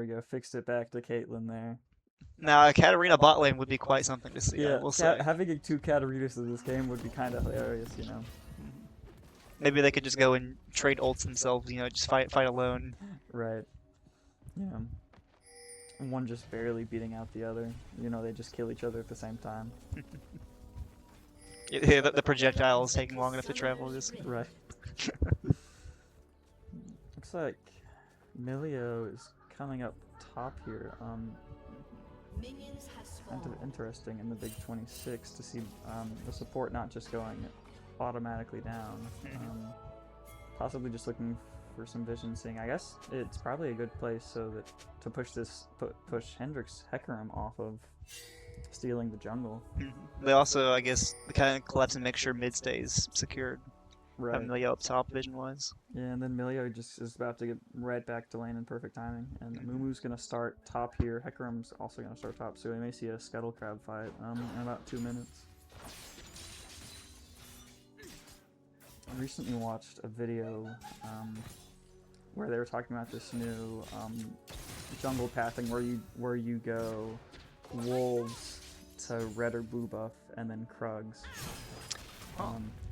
we go. Fixed it back to Caitlyn there. Now, a Katarina bot lane would be quite something to see, I will say. Having two Katarinas in this game would be kind of hilarious, you know. Maybe they could just go and trade ults themselves, you know, just fight alone. Right. Yeah. One just barely beating out the other. You know, they just kill each other at the same time. Yeah, the projectile is taking long enough to travel. Just right. Looks like Milio is coming up top here. Kind of interesting in the big 26 to see the support not just going automatically down. Possibly just looking for some vision seeing. I guess it's probably a good place so that to push Hendrix Hecarim off of stealing the jungle. They also, I guess, kind of collapse and make sure mid stays secured. Right. Having Milio up top vision-wise. Yeah, and then Milio just is about to get right back to lane in perfect timing. And Mumu's going to start top here. Hecarim's also going to start top, so we may see a Scuttle Crab fight in about 2 minutes. I recently watched a video where they were talking about this new jungle pathing where you go wolves to red or blue buff and then Krugs.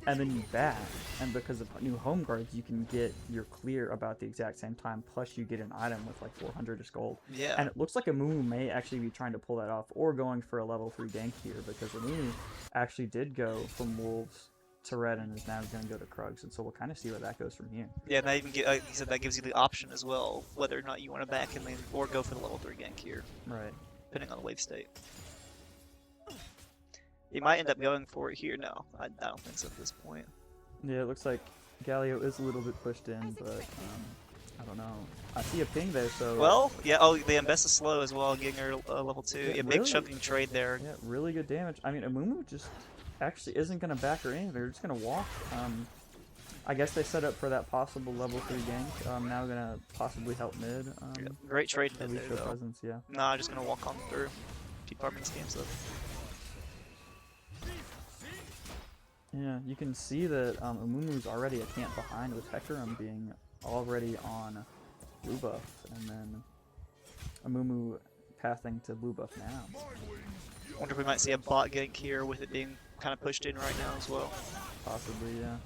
And then you back, and because of new home guards, you can get your clear about the exact same time, plus you get an item with like 400-ish gold. Yeah. And it looks like Amumu may actually be trying to pull that off, or going for a level 3 gank here, because Amumu actually did go from wolves to red and is now going to go to Krugs, and so we'll kind of see where that goes from here. Yeah, and even like you said, that gives you the option as well, whether or not you want to back in lane or go for the level 3 gank here. Right. Depending on the wave state. You might end up going for it here. No, I don't think so at this point. Yeah, it looks like Galio is a little bit pushed in, but I don't know. I see a ping there, so... Well, yeah, oh, the Ambessa is slow as well, getting her level 2. Yeah, big really, chunking trade there. Yeah, really good damage. I mean, Amumu just actually isn't going to back her in. They're just going to walk. I guess they set up for that possible level 3 gank. Now going to possibly help mid. Yeah, great trade mid there, though. Presence, yeah. Nah, just going to walk on through. Keep farming this game, so... Yeah, you can see that Amumu's already a camp behind with Hecarim being already on blue buff, and then Amumu pathing to blue buff now. I wonder if we might see a bot gank here with it being kind of pushed in right now as well. Possibly, yeah.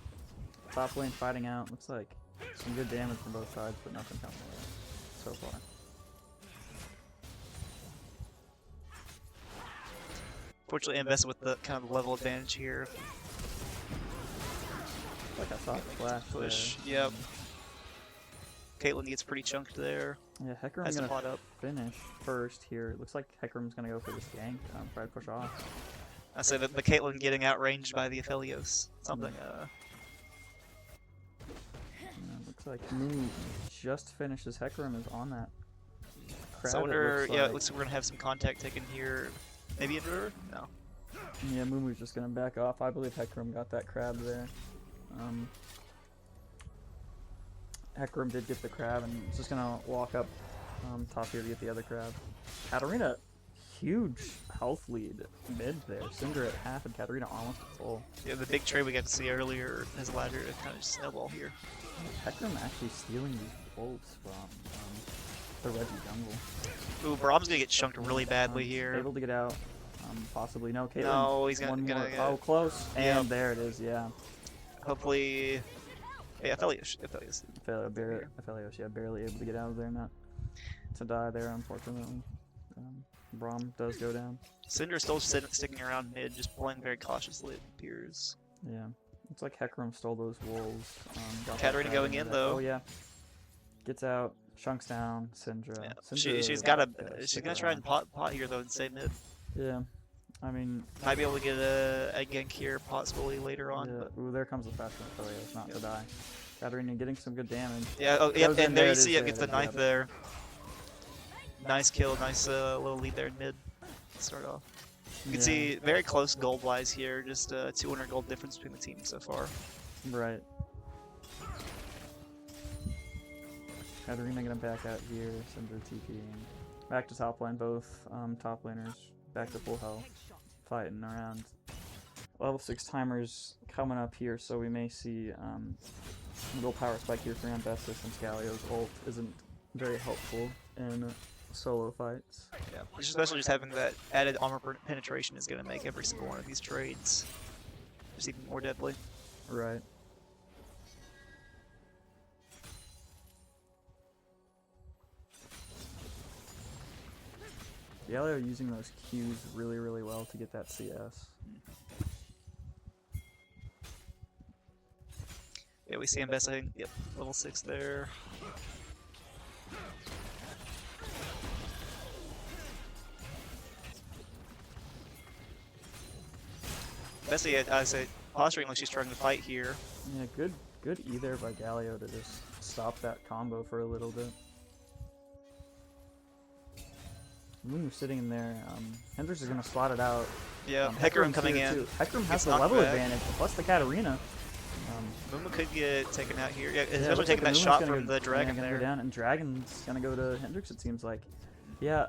Top lane fighting out. Looks like some good damage from both sides, but nothing coming away so far. Fortunately, invested with the kind of level advantage here. Like I saw it flash push. There. Yep. Caitlyn gets pretty chunked there. Yeah, Hecarim's gonna finish first here. It looks like Hecarim's gonna go for this gank. Try to push off. I say that the Caitlyn getting outranged by the Aphelios. Something. Yeah, looks like Moo just finishes. Hecarim is on that. So I wonder. Yeah, it looks like we're gonna have some contact taken here. Maybe Inverter? No. Yeah, Mumu's just gonna back off. I believe Hecarim got that crab there. Hecarim did get the crab and is just gonna walk up top here to get the other crab. Katarina, huge health lead mid there. Cinder at half and Katarina almost at full. Yeah, the big trade we got to see earlier has allowed her to kind of snowball here. Hecarim actually stealing these wolves from the Reggie jungle. Ooh, Brahm's gonna get chunked really badly here. Able to get out. Possibly. No, Caitlyn. No, he's gonna get... Oh, close. And there it is, yeah. Hopefully... Yeah, Aphelios, yeah, barely able to get out of there, not to die there, unfortunately. Braum does go down. Cinder's still sticking around mid, just playing very cautiously, it appears. Yeah. Looks like Hecarim stole those wolves. Katarina going in, though. Oh, yeah. Gets out, chunks down, Syndra. Yeah. She's gonna try and pot here, though, and stay mid. Yeah. I mean... Might be able to get a gank here, possibly later on. Yeah. But... Ooh, there comes the fast one. It's not to die. Katarina getting some good damage. Yeah, oh, yep, and there you see it gets the knife there. Nice kill, nice little lead there in mid. Start off. You can see very close gold-wise here, just 200 gold difference between the teams so far. Right. Katarina gonna back out here, Cinder TPing. Back to top lane, both top laners back to full health. Fighting around. Level 6 timers coming up here, so we may see a little power spike here for Ambessa since Galio's ult isn't very helpful in solo fights. Yeah, especially just having that added armor penetration is going to make every single one of these trades just even more deadly. Right. Galio using those Qs really, really well to get that CS. Yeah, we see him besting. Yep, level 6 there. Bessie, I say, posturing like she's trying to fight here. Yeah, good E there by Galio to just stop that combo for a little bit. Mumu sitting in there. Hendrix is gonna slot it out. Yeah, Hecarim coming here in. too. Hecarim has Gets the knocked level back. advantage, plus the Katarina. Mumu could get taken out here. Yeah, Yeah, especially looks taking like that Muma's shot gonna from go- the dragon gonna there. Go down, and Dragon's gonna go to Hendrix, it seems like. Yeah,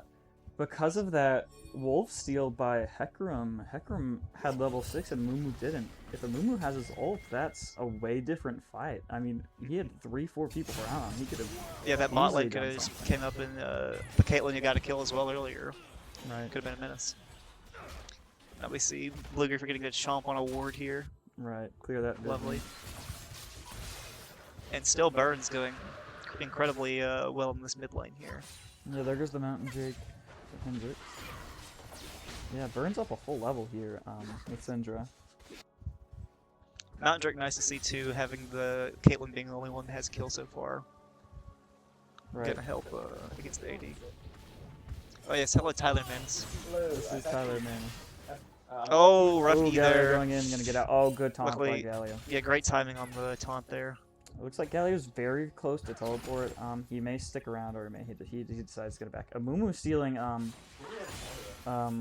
because of that Wolf Steal by Hecarim, Hecarim had level 6 and Mumu didn't. If a Mumu has his ult, that's a way different fight. I mean, he had 3-4 people around him. He could have. Yeah, that bot easily lane could done have just something. came up and the Caitlyn you got to kill as well earlier. Right. Could have been a menace. Now we see BlueGreifer getting a chomp on a ward here. Right. Clear that. vision. Lovely. And still Burns going incredibly well in this mid lane here. Yeah, there goes the Mountain Jake to Hendrix. Yeah, burns up a full level here with Syndra. Mountain Drake nice to see too, having the Caitlyn being the only one that has kill so far. Right. Gonna help against the AD. Oh yes, hello Tyler Mans. This is Tyler Manning. Oh, rough Ooh, E Galio there. going in, gonna get out. Oh, good taunt Luckily- by Galio. Yeah, great timing on the taunt there. It looks like Galio's very close to teleport. He may stick around, or he decides to get back. Amumu stealing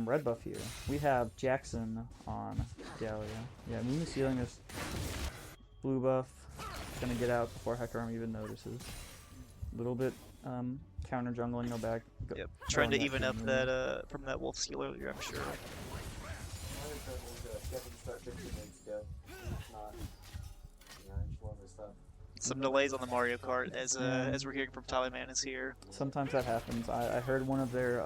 red buff here. We have Jaxon on Galio. Yeah, Amumu stealing this blue buff. Gonna get out before Hecarim even notices. A little bit counter jungling, no back. Yep, trying to going back even to up Amumu. that from that wolf steal earlier, I'm sure. Some delays on the Mario Kart as we're hearing from Tyler Mans here. Sometimes that happens. I heard one of their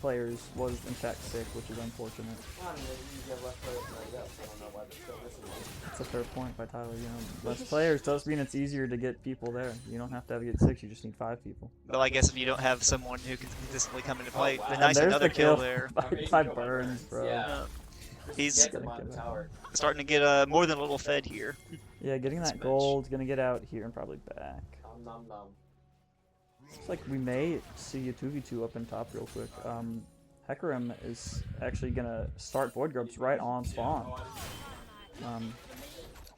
players was in fact sick, which is unfortunate. That's a fair point by Tyler. You know, less players does mean it's easier to get people there. You don't have to get 6. You just need 5 people. But I guess if you don't have someone who can consistently come into play, the And nice there's another the kill there. by Burns, bro. Yeah. He's Gonna get out. starting to get more than a little fed here. Yeah, getting that Mitch. gold, gonna get out here and probably back. Looks like we may see a 2v2 up in top real quick. Hecarim is actually gonna start Void Grubs right on spawn.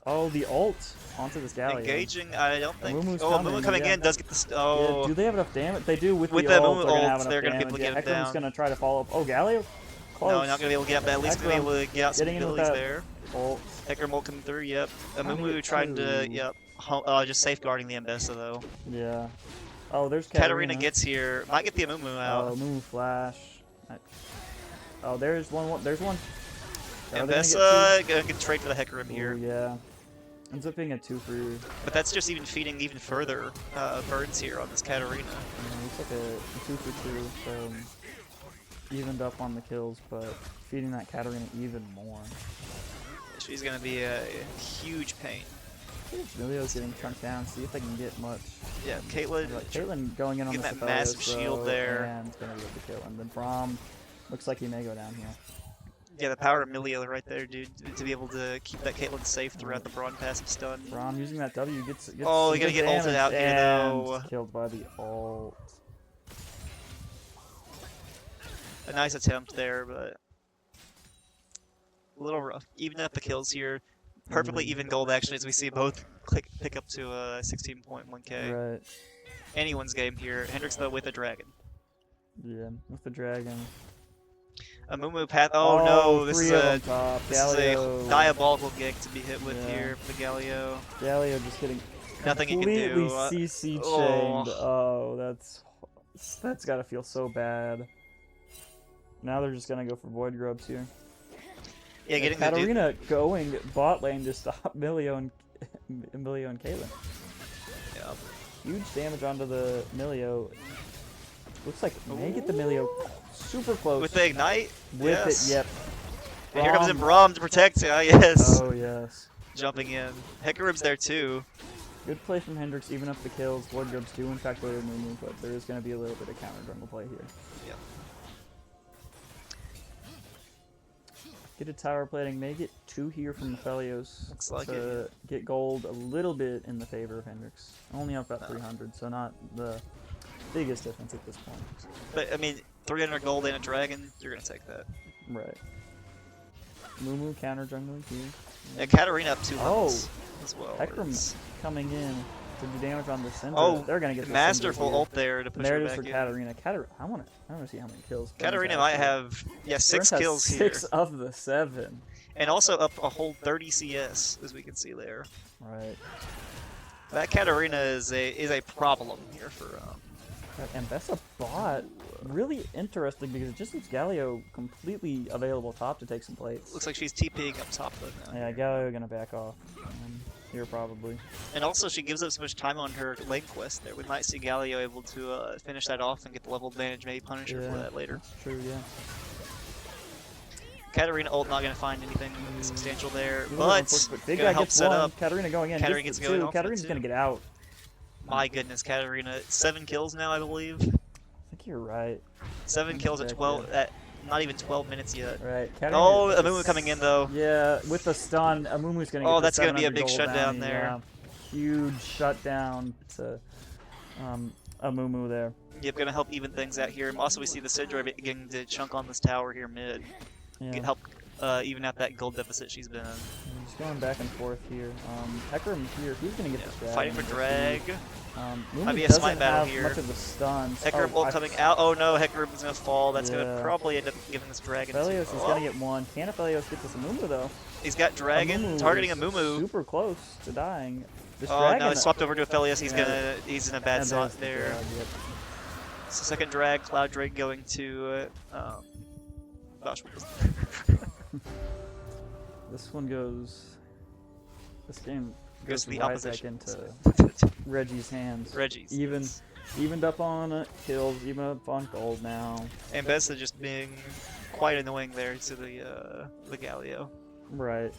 Oh, the ult onto this Galio. Engaging, I don't think. Mumu's Oh, coming, Mumu coming yeah. in does get the. Yeah, Oh, do they have enough damage? They do with With the that ult. Mumu They're gonna ult, have enough they're gonna be damage. able to Yeah, get him Hecarim's down. gonna try to follow up. Oh, Galio, close. no, not gonna be able to get up, but at least gonna be able to get out some Getting in with abilities that there. Ult. Hecarim ult coming through. Yep. Trying to Mumu get trying to. two. Yep. Just safeguarding the Mbessa though. Yeah. Oh, there's Katarina gets here. Might get the Mumu out. Oh, Mumu flash. Oh, there's one. There's one. Are they gonna get Mbessa gonna get trade for the Hecarim two? here. Ooh, yeah. Ends up being a 2 for. But that's just even feeding even further Burns here on this Katarina. Looks like a 2 for 2, so evened up on the kills, but feeding that Katarina even more. She's gonna be a huge pain. Emilio's getting chunked down. See if they can get much. Yeah, Caitlyn. Like Caitlyn going in on the Getting that massive shield there. and it's gonna be able to kill. And then Braum looks like he may go down here. Yeah, the power of Emilio right there, dude, to be able to keep that Caitlyn safe throughout the Braun passive stun. Braum using that W gets Oh, some you're gonna good get ulted damage out here, and though. killed by the ult. A nice attempt there, but a little rough. Even up the kills here, perfectly even gold actually, as we see both pick up to 16.1k. Right. Anyone's game here. Hendrix though with a dragon. Yeah, with the dragon. A Mumu path. Oh, no, this is 3 a on top. this is a Galio. diabolical gig to be hit with Yeah. here for the Galio. Galio just getting Nothing you can completely do. CC chained. oh. Oh, that's gotta feel so bad. Now they're just gonna go for Void Grubs here. Yeah, getting the dude. Katarina going bot lane to stop Emilio and Caitlyn. Yeah. huge damage onto the Milio. Looks like it may get the Milio super close. With the Ignite? With yes. it, yep. And here comes in Braum to protect it, yes. Oh, yes. Jumping in. Hecarim's there too. Good play from Hendrix, even up the kills. Ward Guards do in fact go to Mumu, but there is going to be a little bit of counter jungle play here. Yep. Get a tower plating, may get 2 here from Aphelios Looks like to get gold a little bit in the favor of Hendrix. Only up about 300, so not the biggest difference at this point. But, I mean, 300 gold and a dragon, you're going to take that. Right. Mumu counter jungling here. Yeah, Katarina up 2 levels as well. Hecarim coming in to do damage on the Syndra. Oh, they're gonna get the masterful Syndra here. ult there to push There her it is back for in. Katarina. I want to see how many kills. Katarina might have 6 Burns kills has here, 6 of the 7. and also up a whole 30 CS, as we can see there. Right. That Katarina is a problem here for. And Bessa bot really interesting because it just leaves Galio completely available top to take some plates. Looks like she's TPing up top though now. Yeah, Galio gonna back off here probably. And also she gives up so much time on her lane quest there. We might see Galio able to finish that off and get the level advantage, maybe punish her for that later. True, yeah. Katarina ult not gonna find anything substantial there, Ooh, but Big gonna Guy help gets set 1. up. Katarina going in. Katarina Gets gets going 2. off for Katarina's 2. gonna get out. My goodness, Katarina, 7 kills now, I believe. I think you're right. 7 kills at 12. At not even 12 minutes yet. Right. Oh, Amumu coming in though. Yeah, with the stun, Amumu's gonna get Oh, the that's gonna be a 700 big gold shutdown bounty, there. Yeah. Huge shutdown to Amumu there. Yep, gonna help even things out here. Also, we see the Syndra beginning to chunk on this tower here mid. Yeah. Help even out that gold deficit she's been in. He's going back and forth here. Hecarim here, he's gonna get this drag. Fighting for drag. Mumu Might be a doesn't smite battle have here. much of the stuns. Hecarim ult coming out. Oh no, Hecarim's gonna fall. That's Yeah. gonna probably end up giving this dragon. Aphelios is gonna get 1. Can Aphelios get this Amumu though? He's got dragon Amumu targeting is Amumu. Super close to dying. This Oh dragon, no, it's swapped over to Aphelios. Yeah. He's in a bad and spot there's the there. drag, yep. So second drag, Cloud Drake going to gosh, what was This one goes. This game goes to the right opposition. back into Reggie's hands. Reggie's. Evened up on kills, even up on gold now. And Bessa just being quite annoying there to the Galio. Right.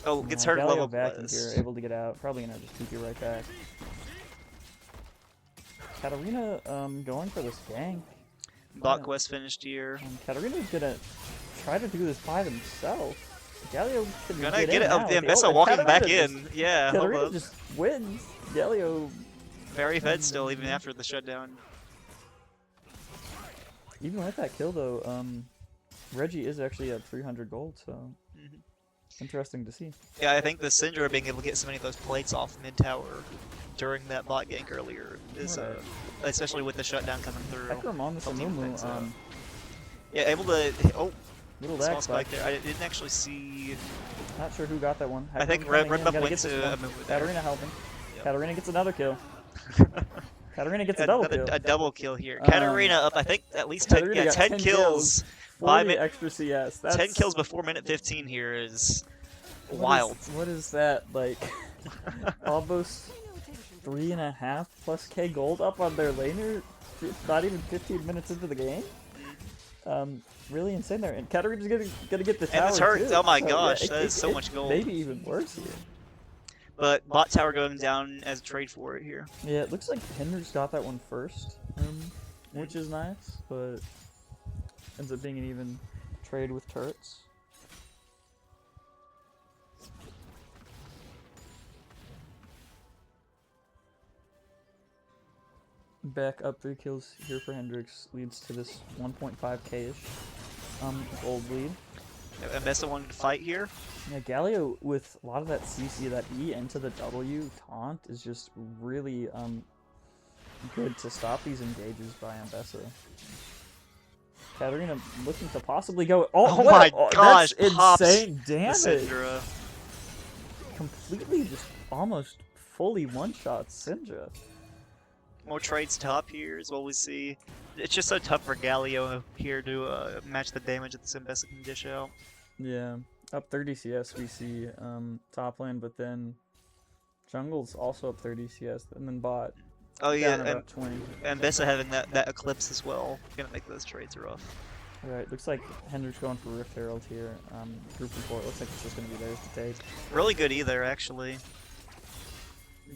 Oh, gets Galio hurt level back in quest. here, able to get out. Probably gonna just keep you right back. Katarina going for this gank. Bot quest finished here. Katarina's gonna try to do this by himself. Galio can Gonna get get in it. now Oh, with damn, the ult, Bessa and walking back Katarina in. Yeah, hold Katarina up. just wins. Galio, Very fed still, even after the shutdown. even with that kill though, Reggie is actually at 300 gold, so interesting to see. Yeah, I think the Syndra being able to get so many of those plates off mid tower during that bot gank earlier is, Right. especially with the shutdown coming through. Hecarim on this helped even things out. Amumu, Yeah, able to. Oh, little small lag spike spike. there. I didn't actually see. Not sure who got that one. I think Hecarim Red coming in, Buff gotta went get this to one. Amumu there. Katarina helping. Yep. Katarina gets another kill. Katarina gets a double kill. A double kill here. Katarina up, I think, at least 10, Katarina yeah, got 10 kills. 40 extra CS. That's 10 kills before minute 15 here is wild. What is that, like, almost 3.5 plus K gold up on their laner, not even 15 minutes into the game? Really insane there. And Katarina's gonna get the tower And the turrets, too. oh my So, gosh, yeah, that is so much gold. Maybe even worse here. But bot tower going down as a trade for it here. Yeah, it looks like Hendrix got that one first, which is nice, but ends up being an even trade with turrets. Back up 3 kills here for Hendrix leads to this 1.5k-ish gold lead. And Bessa wanted to fight here. Yeah, Galio with a lot of that CC, that E into the W taunt is just really good to stop these engages by Ambessa. Katarina looking to possibly go. Oh my gosh! That's Pops insane the damage. Syndra. Completely just almost fully one-shot Syndra. More trades top here is what we see. It's just so tough for Galio here to match the damage that the Ambessa can dish out. Yeah, up 30 CS we see top lane, but then Jungle's also up 30 CS, and then bot Oh yeah, down about 20. and Bessa having that eclipse as well, gonna make those trades rough. Right, looks like Hendrix going for Rift Herald here. Group report looks like it's just going to be theirs to take. Really good either, actually.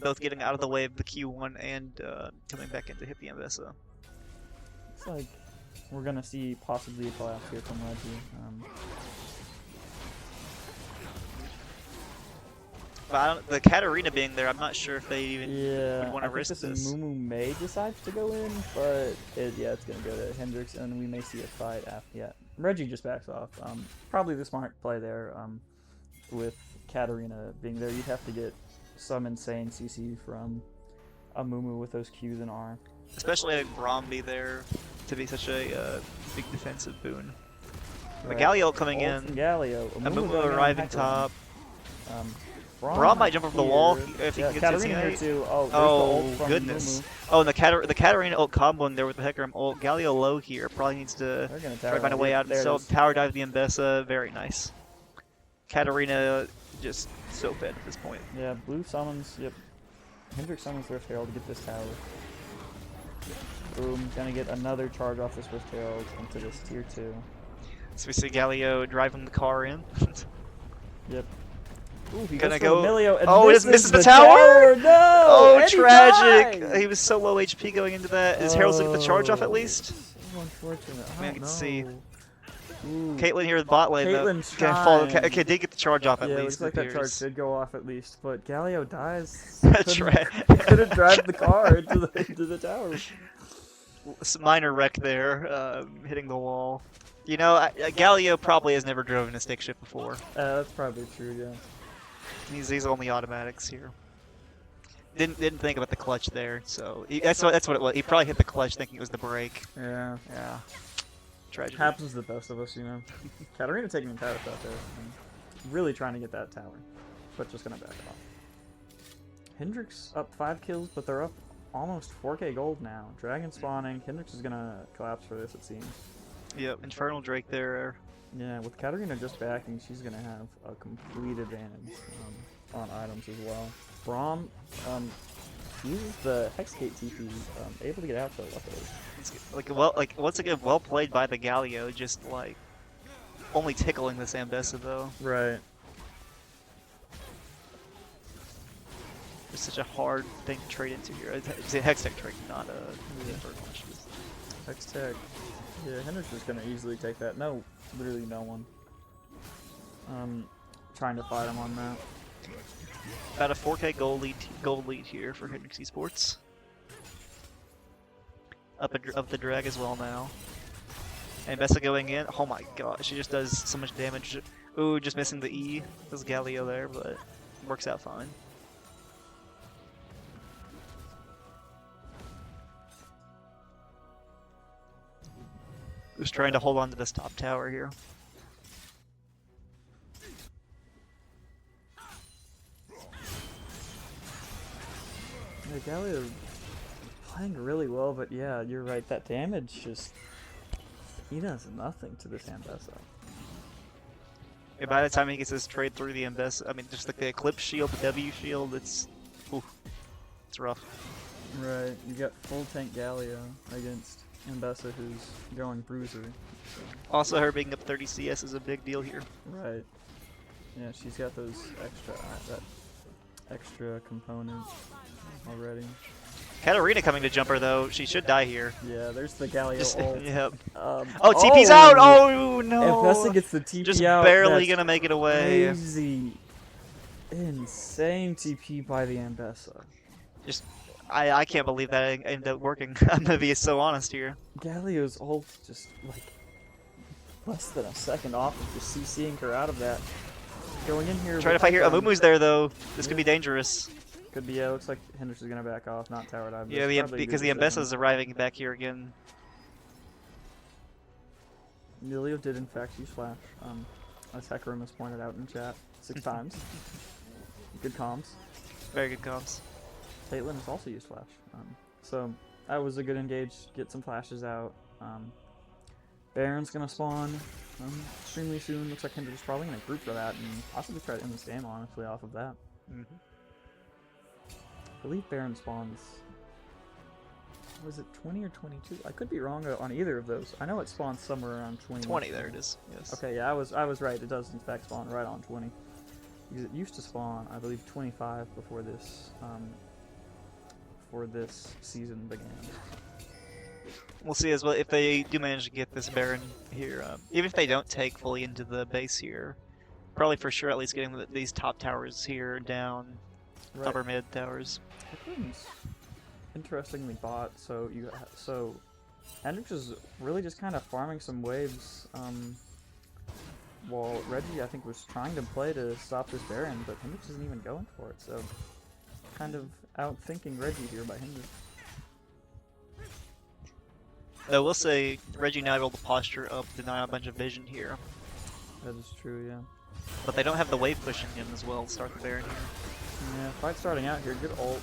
Both getting out of the way of the Q1 and coming back in to hit the Ambessa. Looks like we're going to see possibly a collapse here from Reggie. But the Katarina being there, I'm not sure if they even would want to risk this. this. Mumu may decide to go in, but it's going to go to Hendrix, and we may see a fight after. Yeah, Reggie just backs off. Probably the smart play there. With Katarina being there, you'd have to get some insane CC from a Mumu with those Qs and R. Especially having Bromby there to be such a big defensive boon. Right. The Galio coming Ult in. from Galio. Mumu arriving top. Braum Braum might jump over the wall if he can get Katarina his here too. Oh, oh goodness. Oh, and the Katarina ult combo in there with the Hecarim ult. Galio low here. Probably needs to try to find a way out. So power dive the Ambessa. Very nice. Katarina just so fed at this point. Yeah, blue summons. Yep. Hendrix summons Rift Herald to get this tower. Boom. Gonna get another charge off this Rift Herald into this tier 2. So we see Galio driving the car in. Yep. Ooh, he gonna goes for go. Emilio and Oh, it misses the tower! No! Oh, And tragic! he died! He was so low HP going into that. Is Herald's gonna get the charge off at least? So unfortunate. I mean, I can see. Ooh. Caitlyn here with bot lane though. Caitlyn's Can follow. trying. Okay, did get the charge off at Yeah, least. looks like that charge appears. did go off at least, but Galio dies. That's right. Couldn't drive the car into the tower. Minor wreck there, hitting the wall. You know, Galio probably has never driven a stick shift before. That's probably true, yeah. He's only automatics here. Didn't think about the clutch there, so that's what it was. He probably hit the clutch thinking it was the brake. Yeah. Yeah. Tragic. Happens to the best of us, you know. Katarina taking the tower out there. And really trying to get that tower, but just gonna back off. Hendrix up 5 kills, but they're up almost 4k gold now. Dragon spawning. Hendrix is gonna collapse for this, it seems. Yep, Infernal Drake there. Yeah, with Katarina just backing, she's gonna have a complete advantage on items as well. Braum uses the Hexgate TP, able to get out though, luckily. Once again, well played by the Galio, just like only tickling this Ambessa though. Right. It's such a hard thing to trade into here. It's a Hextech trade, not a Infernal. Hextech. Yeah, Hendrix is gonna easily take that. No, literally no one. Trying to fight him on that. About a 4k gold lead here for Hendrix Esports. Up the drag as well now. And Bessa going in. Oh my god, she just does so much damage. Ooh, just missing the E. There's Galio there, but works out fine. Just trying to hold on to this top tower here. Yeah, Galio playing really well, but yeah, you're right. That damage just he does nothing to this Ambessa. Yeah, by the time he gets his trade through the Ambessa, I mean just like the Eclipse shield, the W shield, it's rough. Right, you got full tank Galio against Ambessa, who's going bruiser. So. Also, her being up 30 CS is a big deal here. Right. Yeah, she's got those that extra component already. Katarina coming to jump her though. She should die here. Yeah, there's the Galio ult. Yep. Oh, TP's out! Oh no! Ambessa gets the TP just out. barely gonna make it away. Crazy. Insane TP by the Ambessa. Just, I can't believe that ended up working. I'm gonna be so honest here. Galio's ult just like less than a second off of just CCing her out of that. Going in here. Trying to fight here. Amumu's there though. This could be dangerous. Could be. Yeah, looks like Hendrix is gonna back off, not tower dive. Yeah, because the Ambessa's arriving back here again. Emilio did in fact use flash, as Hecarim has pointed out in chat 6 times. Good comms. Very good comms. Caitlyn has also used flash, so that was a good engage. Get some flashes out. Baron's gonna spawn extremely soon. Looks like Hendrix is probably gonna group for that and possibly try to end this game honestly off of that. believe Baron spawns. Was it 20 or 22? I could be wrong on either of those. I know it spawns somewhere around 20. 20, there it is. Yes. Okay, yeah, I was right. It does in fact spawn right on 20. Because it used to spawn, I believe, 25 before this season began. We'll see as well if they do manage to get this Baron here. Even if they don't take fully into the base here, probably for sure at least getting these top towers here down, Right. upper mid towers. Heckram's interestingly bought, so Hendrix is really just kind of farming some waves. While Reggie, I think, was trying to play to stop this Baron, but Hendrix isn't even going for it. So kind of outthinking Reggie here by Hendrix. Though we'll say Reggie now able to posture up, deny a bunch of vision here. That is true, yeah. But they don't have the wave pushing in as well to start the Baron here. Yeah, fight starting out here. Good ult.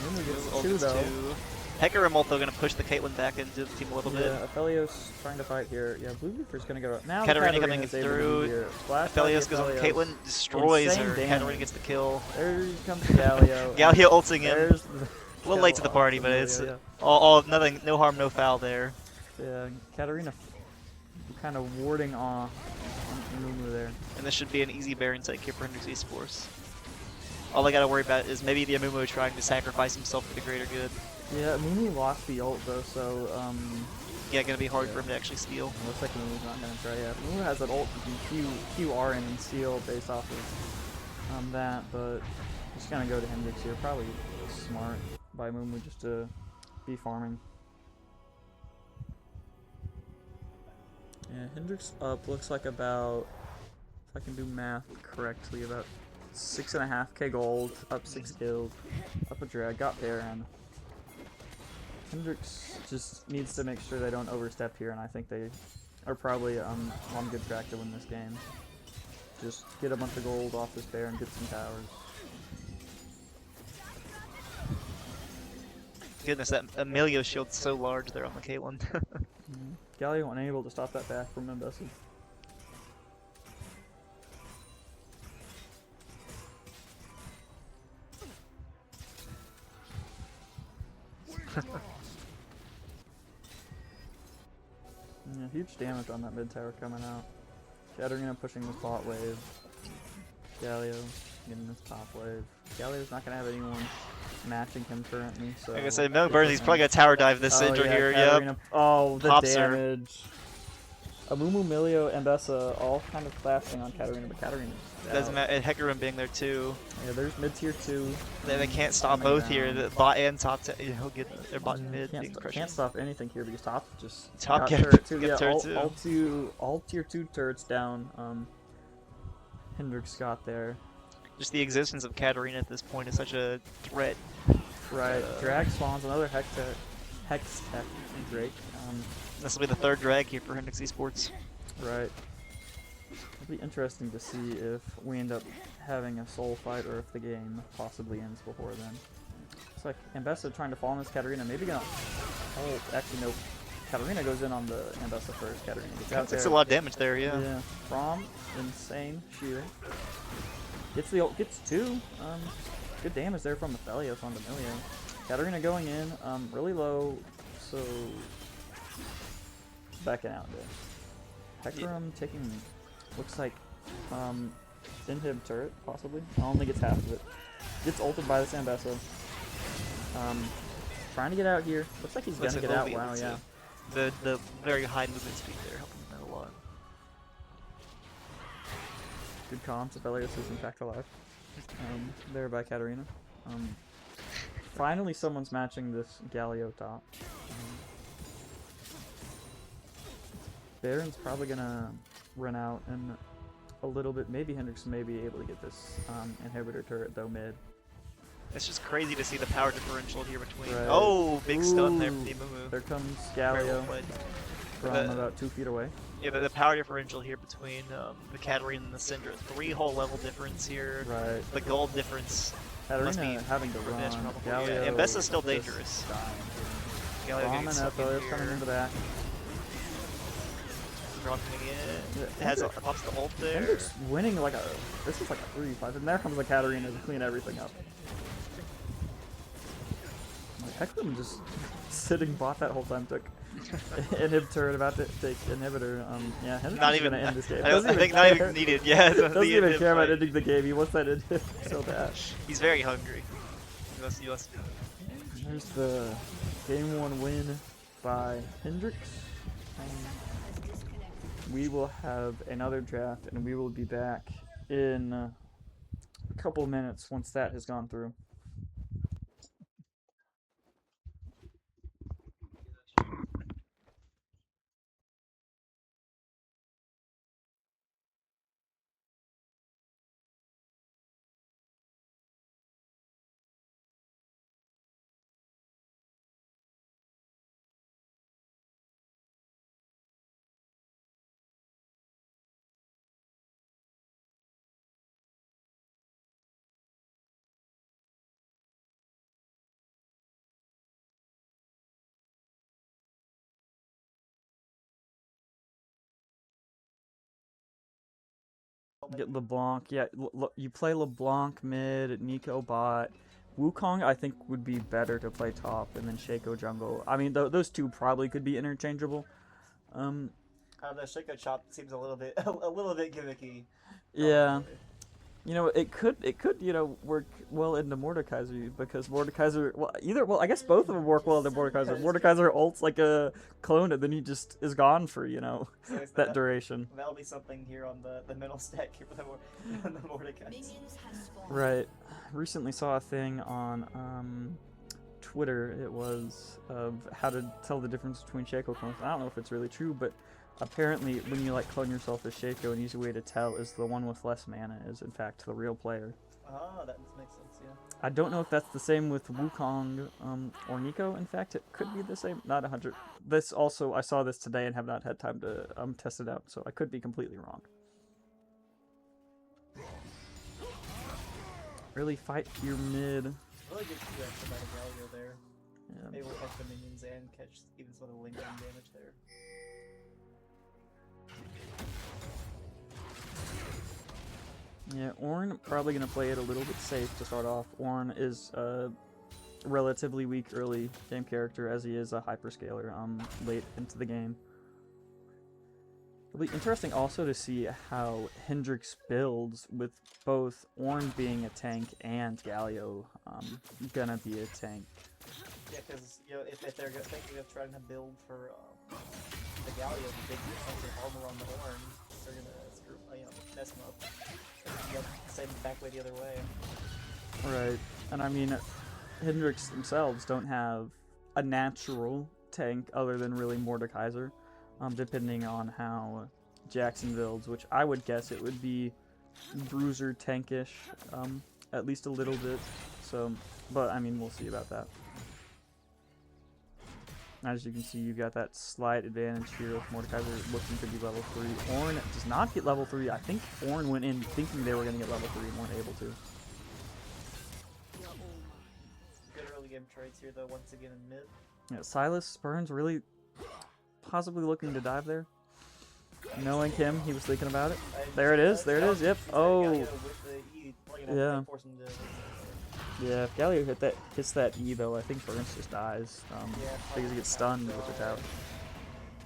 Mooney gets Ult two gets though. two. Hecker and also going to push the Caitlyn back into the team a little bit. Yeah, Aphelios trying to fight here. Yeah, BlueGreifer's going to go. Now Katarina coming Katarina's able to through. be here. Splash Aphelios goes on Caitlyn, destroys Insane her. damage. Katarina gets the kill. There comes Galio. Galio ulting in. There's the A little late to the party, but it's yeah. all nothing, no harm, no foul there. Yeah, Katarina kind of warding off Mumu there. And this should be an easy Baron take here for Hendrix Esports. All I gotta worry about is maybe the Amumu trying to sacrifice himself for the greater good. Yeah, Mumu lost the ult though, so Yeah, gonna be hard for him to actually steal. looks like Mumu's not gonna try. Yeah, Mumu has that ult you can QR in and steal based off of that, but just gonna go to Hendrix here. Probably smart by Mumu just to be farming. Yeah, Hendrix up looks like about, if I can do math correctly, about 6.5k gold, up 6 kills, up a drag, got Baron. Hendrix just needs to make sure they don't overstep here, and I think they are probably on good track to win this game. Just get a bunch of gold off this Baron, get some towers. Goodness, that Emilio shield's so large there on the Caitlyn. Galio unable to stop that back from Mbessa. Yeah, huge damage on that mid tower coming out. Katarina pushing this bot wave. Galio getting this top wave. Galio's not gonna have anyone matching him currently, so. Like I said, Milk Burns, he's probably gonna tower dive this Syndra here. Katarina, Yep. Oh, the Pops her. damage. Amumu, Milio, and Mbessa all kind of clashing on Katarina, but Katarina's Doesn't matter. And Hecarim being there too. Yeah, there's mid tier 2. They can't stop coming both here. down. The bot and top. He'll get their bot and mid being crushed. Can't stop anything here because top just Top got get- turret too. get Yeah, turret too. all tier 2 turrets down. Hendrix got there. Just the existence of Katarina at this point is such a threat. Right, drag spawns another Hex Tech Drake. This will be the third drag here for Hendrix Esports. Right. It'll be interesting to see if we end up having a soul fight or if the game possibly ends before then. It's like Mbessa trying to fall on this Katarina, maybe gonna. Oh, actually no. Katarina goes in on the Mbessa first. Katarina gets out there. Takes a lot of damage there, yeah. Yeah. From insane shooting. Gets the ult, gets 2. Good damage there from Aphelios on Emilio. Katarina going in, really low, so backing out there. Hecarim taking, looks like, inhib turret, possibly. Only gets half of it. Gets ulted by the Mbessa. Trying to get out here. Looks like he's gonna get out. Wow, yeah. The very high movement speed there helping him out a lot. Good comms. Aphelios is in fact alive. There by Katarina. Finally, someone's matching this Galio top. Baron's probably gonna run out in a little bit. Maybe Hendrix may be able to get this inhibitor turret though mid. It's just crazy to see the power differential here between. Right. Oh, big stun there from Ooh, the Amumu. There comes Very well Galio played. from about 2 feet away. Yeah, the power differential here between the Katarina and the Syndra. 3 whole level difference here. Right. The gold difference. Must Katarina be having to run. revenge probably. Galio Yeah, and Mbessa's still just dangerous. dying. Galio Bomb getting and stuck in Aphelios coming here. in the back. Dropping in. Yeah, It has a pops the ult there. Hendrix winning like a. This is like a 3-5, and there comes the Katarina to clean everything up. Hecklam just sitting bot that whole time, took inhib turret, about to take inhibitor. Yeah, Hendrix Not is even. gonna end this game. I think not even needed. Yeah, Doesn't even care about fight. ending the game. He wants that inhib so bad. He's very hungry. He must be. Here's the game 1 win by Hendrix. We will have another draft, and we will be back in a couple minutes once that has gone through. Get LeBlanc. Yeah, you play LeBlanc mid, Nico bot. Wukong, I think, would be better to play top, and then Shaco jungle. I mean, those two probably could be interchangeable. The Shaco chop seems a little bit gimmicky. Yeah. You know, it could work well into Mordekaiser, because Mordekaiser, I guess both of them work well into Mordekaiser. Mordekaiser ults like a clone, and then he just is gone for, so that duration. That'll be something here on the middle stack here for the Mordekaiser. Right. Recently saw a thing on Twitter. It was of how to tell the difference between Shaco clones. I don't know if it's really true, but apparently when you clone yourself as Shaco, an easy way to tell is the one with less mana is in fact the real player. Ah, that makes sense, yeah. I don't know if that's the same with Wukong or Nico. In fact, it could be the same. Not 100. This also, I saw this today and have not had time to test it out, so I could be completely wrong. Really fight your mid. Really good Q by the Galio there. Yeah. Able to catch the minions and catch even some of the lingering damage there. Yeah, Ornn probably going to play it a little bit safe to start off. Ornn is a relatively weak early game character, as he is a hyperscaler late into the game. It'll be interesting also to see how Hendrix builds, with both Ornn being a tank and Galio gonna be a tank. Yeah, because if they're thinking of trying to build for the Galio, the big chunks of armor on the Ornn, they're gonna mess them up. Send it back way the other way. Right, and I mean, Hendrix themselves don't have a natural tank other than really Mordekaiser, depending on how Jaxon builds, which I would guess it would be bruiser tankish, at least a little bit. So, but I mean, we'll see about that. As you can see, you got that slight advantage here with Mordekaiser looking to be level 3. Ornn does not get level 3. I think Ornn went in thinking they were going to get level 3 and weren't able to. Good early game trades here, though, once again in mid. Yeah, Sylas, Burns really possibly looking to dive there. Knowing him, he was thinking about it. There it is, yep. Oh. Yeah. Yeah, if Galio hits that E though, I think Burns just dies. Because he gets stunned with the tower.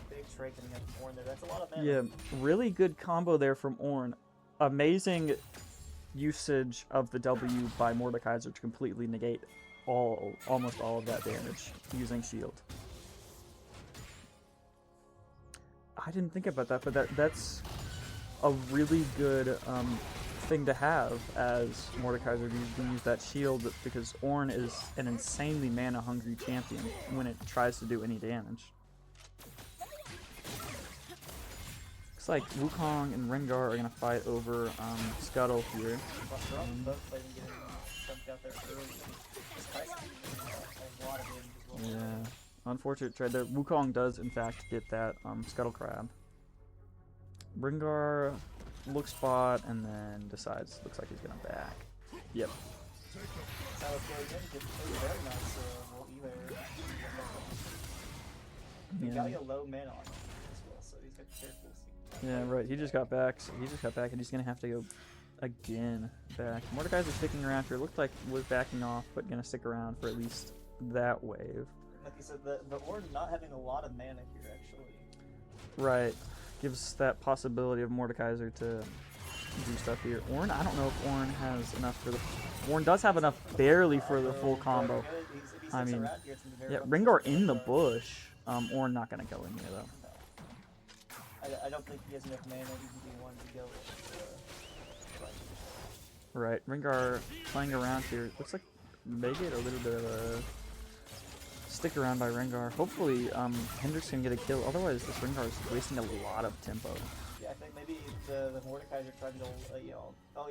Big trade coming out from Ornn there. That's a lot of mana. Yeah, really good combo there from Ornn. Amazing usage of the W by Mordekaiser to completely negate almost all of that damage using shield. I didn't think about that, but that's a really good thing to have as Mordekaiser to use that shield, because Ornn is an insanely mana hungry champion when it tries to do any damage. Looks like Wukong and Rengar are gonna fight over Scuttle here. Yeah, unfortunate trade there. Wukong does in fact get that Scuttle Crab. Rengar looks bot and then decides, looks like he's gonna back. Yep. Yeah, right. He just got back. So he just got back, and he's gonna have to go again back. Mordekaiser's sticking around here. Looked like was backing off, but gonna stick around for at least that wave. Like you said, the Orn not having a lot of mana here, actually. Right. Gives that possibility of Mordekaiser to do stuff here. Ornn, I don't know if Ornn has enough for the... Ornn does have enough barely for the full combo. I mean, yeah, Rengar in the bush. Ornn not going to go in here, though. I don't think he has enough mana even if he wanted to go. Right, Rengar playing around here. Looks like may get a little bit of a stick around by Rengar. Hopefully, Hendrix can get a kill. Otherwise, this Rengar is wasting a lot of tempo. Yeah, I think maybe the Mordekaiser tried to,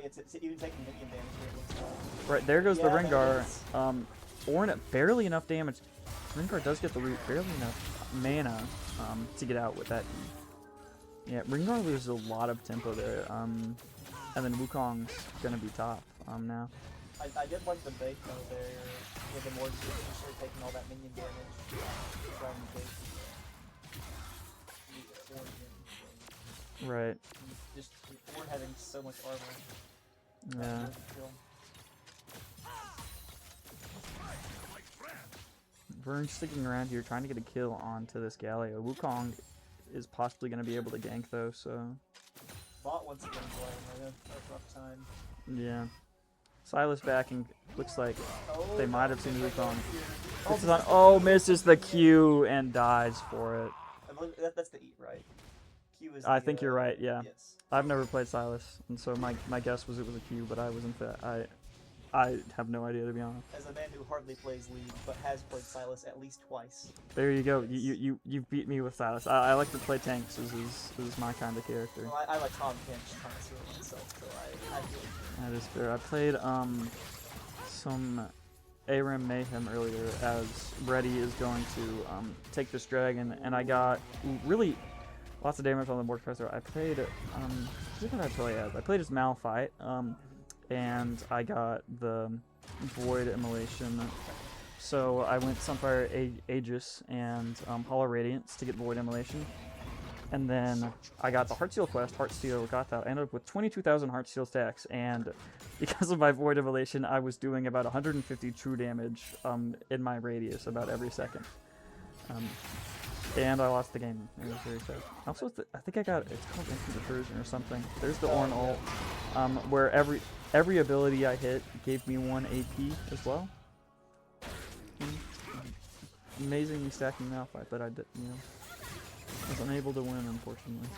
it's even taking minion damage here. Right, there goes the Rengar. Ornn at barely enough damage. Rengar does get the root, barely enough mana to get out with that. Yeah, Rengar loses a lot of tempo there. And then Wukong's gonna be top now. I did like the bait though there with the Mord taking all that minion damage. Right. Just Mord having so much armor. Yeah. Vern's sticking around here trying to get a kill onto this Galio. Wukong is possibly going to be able to gank though, so... Bot once again playing, that's a rough time. Yeah. Sylas backing, looks like they might have seen Wukong. Misses the Q and dies for it. That's the E, right? Q is I think you're right, yeah. Yes. I've never played Sylas, and so my guess was it was a Q, but I wasn't I have no idea, to be honest. As a man who hardly plays League, but has played Sylas at least twice. There you go. You beat me with Sylas. I like to play tanks. This is my kind of character. Well, I like Tom Kench connoisseur myself, so I feel it. That is fair. I played some ARAM Mayhem earlier as Reid is going to take this dragon, and I got really lots of damage on the Mordekaiser. I played what did I play as? I played as Malphite. And I got the Void Immolation. So I went Sunfire Aegis and Hollow Radiance to get Void Immolation. And then I got the Heartsteel quest, Heartsteel, got that. I ended up with 22,000 Heartsteel stacks, and because of my Void Immolation, I was doing about 150 true damage in my radius about every second. And I lost the game. It was very sad. Also, I think I got, it's called Instant Recursion or something. There's the Ornn ult, where every ability I hit gave me 1 AP as well. Amazingly stacking Malphite, but I did, was unable to win, unfortunately.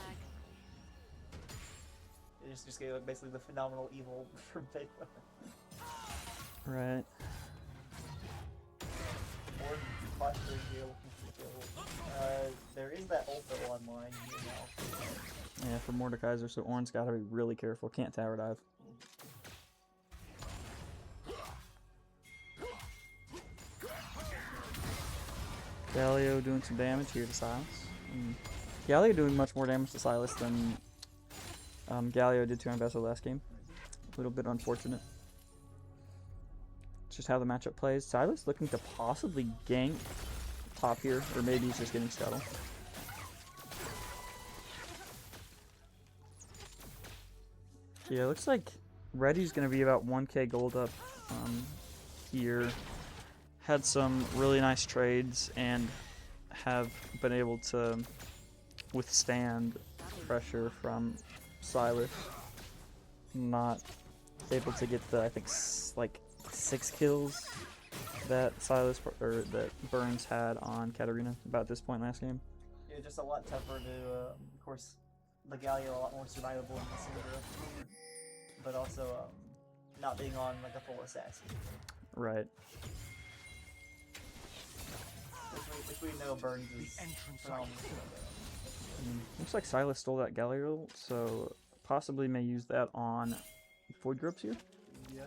It just gave basically the phenomenal evil for Big Right. Or posture here looking for kill. There is that ult though online here now. Yeah, for Mordekaiser, so Ornn's gotta be really careful. Can't tower dive. Galio doing some damage here to Sylas. Galio doing much more damage to Sylas than Galio did to Ambesso last game. A little bit unfortunate. It's just how the matchup plays. Sylas looking to possibly gank top here, or maybe he's just getting scuttle. Yeah, looks like Ready's going to be about 1k gold up here. Had some really nice trades and have been able to withstand pressure from Sylas. Not able to get the, I think, like 6 kills that Sylas or that Burns had on Katarina about this point last game. Yeah, just a lot tougher to, of course, the Galio a lot more survivable in the Syndra, but also not being on like a full assassin. Right. Which we know Burns is phenomenal. Looks like Sylas stole that Galio, so possibly may use that on Void Groups here. Yeah.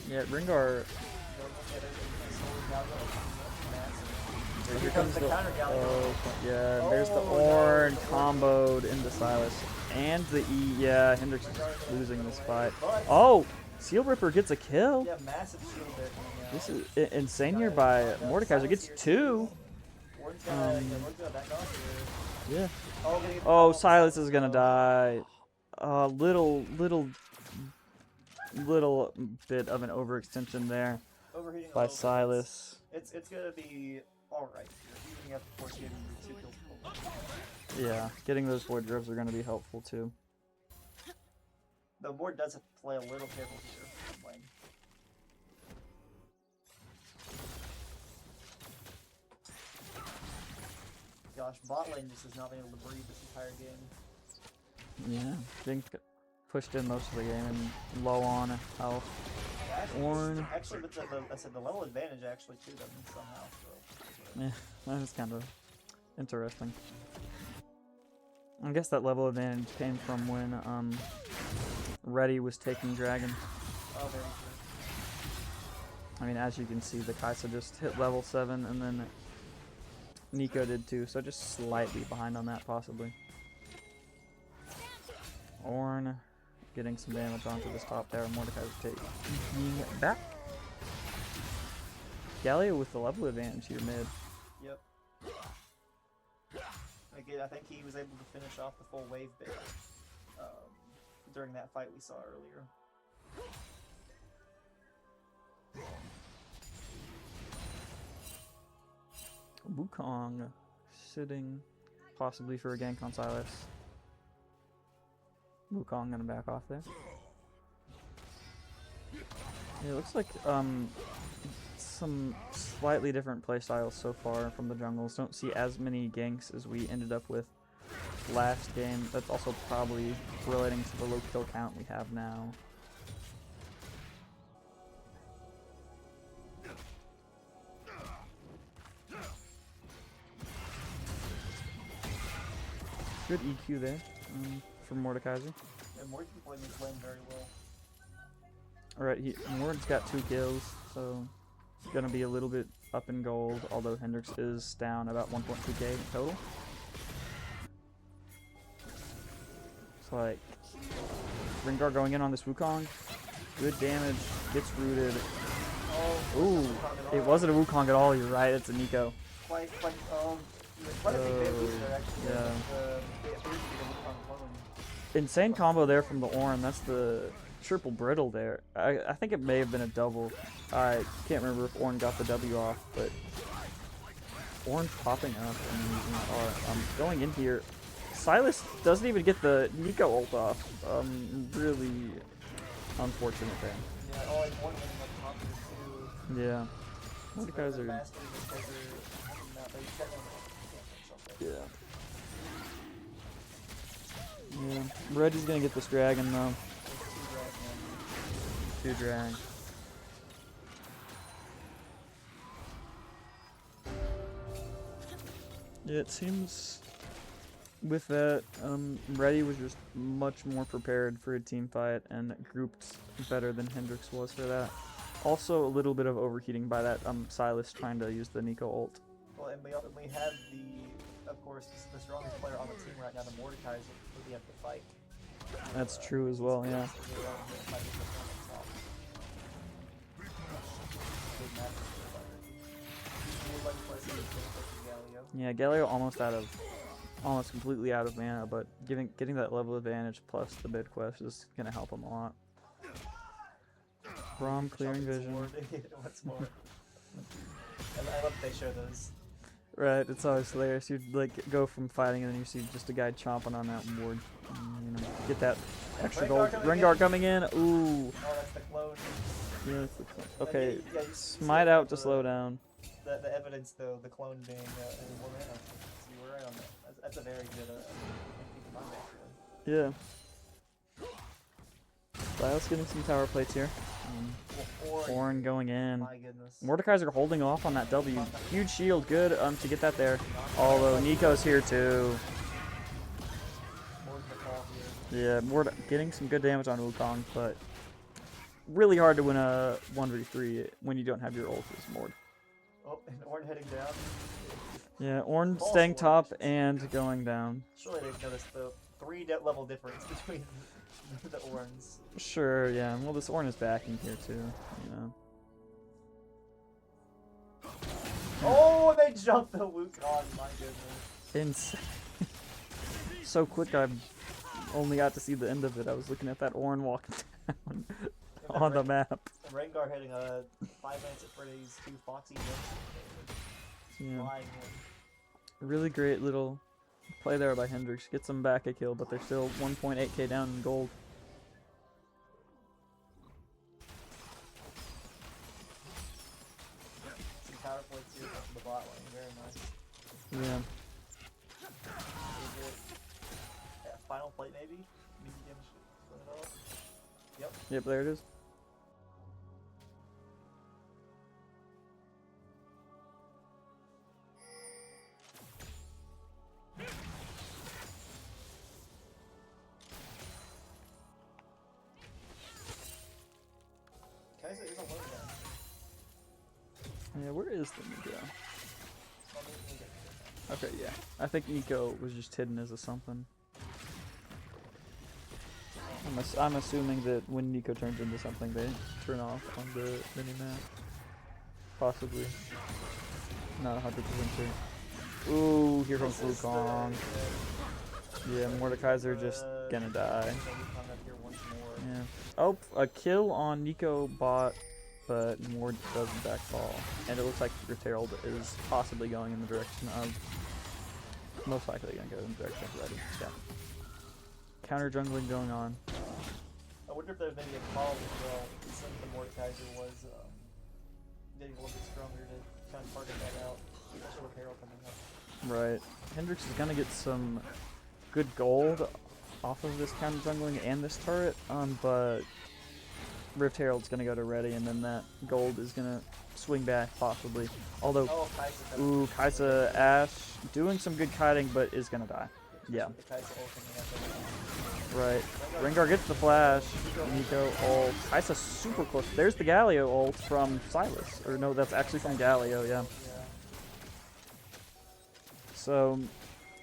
Yeah, Rengar. Here comes the yeah, there's the Ornn comboed into Sylas. And the E, yeah, Hendrix is losing this fight. Oh! Seal Ripper gets a kill. Yeah, massive shield there. This is insane here by Mordekaiser. Gets 2. Ward's gonna back off here. Yeah. Oh, gonna get the Oh, call. Sylas is gonna die. Little bit of an overextension there Overheating a by little bit. Sylas. It's gonna be alright here, even after force getting 2 kills. Yeah, getting those void drifts are gonna be helpful too. The board does have to play a little careful here. Blaine. Gosh, bot lane just has not been able to breathe this entire game. Yeah, getting pushed in most of the game and low on health. Actually, but I said the level advantage actually to them somehow. So. Yeah, that is kind of interesting. I guess that level advantage came from when Reid was taking Dragon. Oh, very true. I mean, as you can see, the Kaisa just hit level 7, and then Nico did too, so just slightly behind on that, possibly. Ornn getting some damage onto this top tower. Mordekaiser taking back. Galio with the level advantage here mid. Yep. Again, I think he was able to finish off the full wave bit during that fight we saw earlier. Wukong sitting possibly for a gank on Sylas. Wukong gonna back off there. Yeah, it looks like some slightly different playstyles so far from the jungles. Don't see as many ganks as we ended up with last game. That's also probably relating to the low kill count we have now. Good EQ there from Mordekaiser. And Mord can play this lane very well. Alright, Ward's got 2 kills, so it's gonna be a little bit up in gold, although Hendrix is down about 1.2k total. It's like Rengar going in on this Wukong. Good damage, gets rooted. Oh, Ooh, it wasn't a Wukong at all, you're right, it's a Nico. quite a big boost there, actually. Yeah. It appears to be the Wukong clone. Insane combo there from the Ornn. That's the triple brittle there. I think it may have been a double. I can't remember if Ornn got the W off, but Ornn popping up and using R. Going in here. Sylas doesn't even get the Nico ult off. Really unfortunate there. Yeah, oh, and one thing like top too. Yeah. Mordekaiser. Yeah. Yeah. Reggie's gonna get this dragon though. 2 drag. Yeah, it seems with that, Reid was just much more prepared for a team fight and grouped better than Hendrix was for that. Also, a little bit of overheating by that Sylas trying to use the Nico ult. Well, and we have of course, the strongest player on the team right now, the Mordekaiser, who we have to fight. That's true as well, yeah. Yeah, Galio almost completely out of mana, but getting that level advantage plus the bid quest is gonna help him a lot. Braum clearing vision. What's more? I love that they show those. Right, it's always hilarious. You'd like go from fighting and then you see just a guy chomping on that ward. You know, get that extra gold. Rengar coming in. Ooh. Oh, that's the clone. Yeah, that's the clone. Okay, Yeah, smite out to slow down. The evidence, though, the clone being more mana. So you were right on that. That's a very good keep in mind, actually. Yeah. Sylas getting some tower plates here. Ornn going in. My goodness. Mordekaiser holding off on that W. Huge shield, good to get that there. Although Nico's here too. Yeah, Mord getting some good damage on Wukong, but really hard to win a 1v3 when you don't have your ult as Mord. Oh, and Ornn heading down. Yeah, Ornn staying top and going down. Surely they've noticed the 3 level difference between the Ornns. Sure, yeah. Well, this Ornn is backing here too, you know. Oh, they jumped the Wukong, my goodness. Insane. So quick, I only got to see the end of it. I was looking at that Orin walking down on the map. Rengar hitting a 5 minutes at Freddy's 2 Foxy jumps. Yeah. Flying in. Really great little play there by Hendrix. Gets them back a kill, but they're still 1.8k down in gold. Some power plates here up the bot lane. Very nice. Yeah. Is it final plate maybe? Medium should Yep. Yep, there it is. Kaiser is alone now. Yeah, where is the Nico? Well, maybe we can get to it. Okay, yeah. I think Nico was just hidden as a something. I'm assuming that when Nico turns into something, they turn off on the mini-map. Possibly. Not 100% sure. Ooh, here comes Wukong. Yeah, Mordekaiser just gonna die. Yeah. Oh, a kill on Nico bot, but Mord doesn't backfall. And it looks like Rift Herald is possibly going in the direction of... Most likely gonna go in the direction of Reid. Yeah. Counter jungling going on. I wonder if there's maybe a call as well, since the Mordekaiser was getting a little bit stronger to kind of target that out. Especially with Herald coming up. Right. Hendrix is gonna get some good gold off of this counter jungling and this turret, but Rift Herald's gonna go to ready, and then that gold is gonna swing back possibly. Although, ooh, Kaisa Ash doing some good kiting, but is gonna die. Yeah. Right. Rengar gets the flash. Nico ult. Kaisa super close. There's the Galio ult from Sylas. Or no, that's actually from Galio, yeah. So,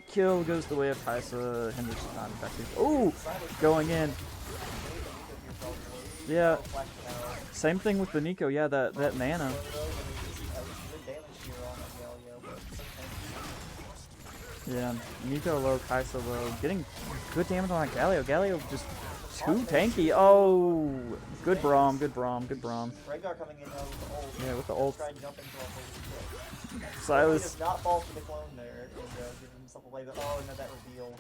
kill goes the way of Kaisa. Hendrix is not effective. Ooh! Going in. Yeah. Same thing with the Nico. Yeah, that mana. Yeah, Nico low, Kaisa low. Getting good damage on that Galio. Galio just too tanky. Oh! Good Braum, good Braum, good Braum. Rengar coming in with the ult. Yeah, with the ult. Try and jump into our Sylas. does not fall for the clone there and give himself away. Oh, no, that reveal.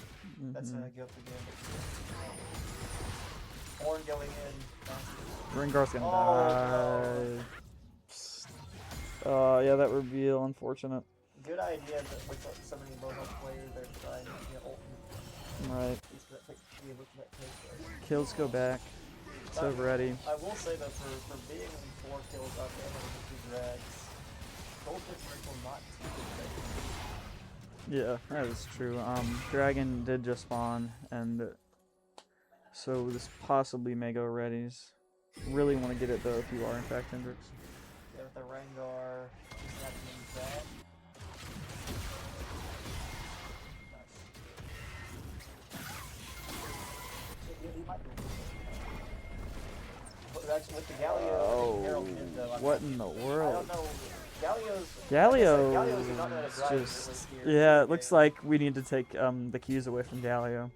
That's gonna go up again. Horn going in. Rengar's gonna die. Yeah, that reveal, unfortunate. Good idea that with so many low health players, they're trying to get ult. Right. Kills go back. So ready. I will say that for being 4 kills up and with 2 drags, gold differential not too good. Yeah, that is true. Dragon did just spawn, and so this possibly may go readies. Really want to get it though if you are in fact Hendrix. Yeah, with the Rengar, just not to use that. With the Galio, what in the world? I don't know. Galio is not gonna drive just here. yeah. It looks like we need to take the keys away from Galio.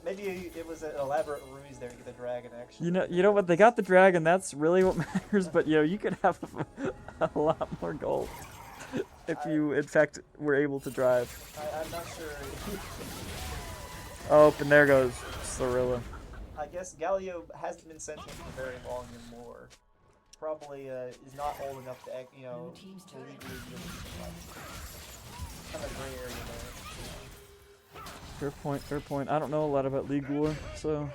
Maybe it was an elaborate ruse there to get the dragon action. You know what? They got the dragon. That's really what matters. But you could have a lot more gold if you, in fact, were able to drive. I'm not sure. Oh, and there goes Slorilla. I guess Galio hasn't been sentient for very long anymore. Probably is not old enough to act, to legally be kind of gray area there. Fair point. I don't know a lot about League War, so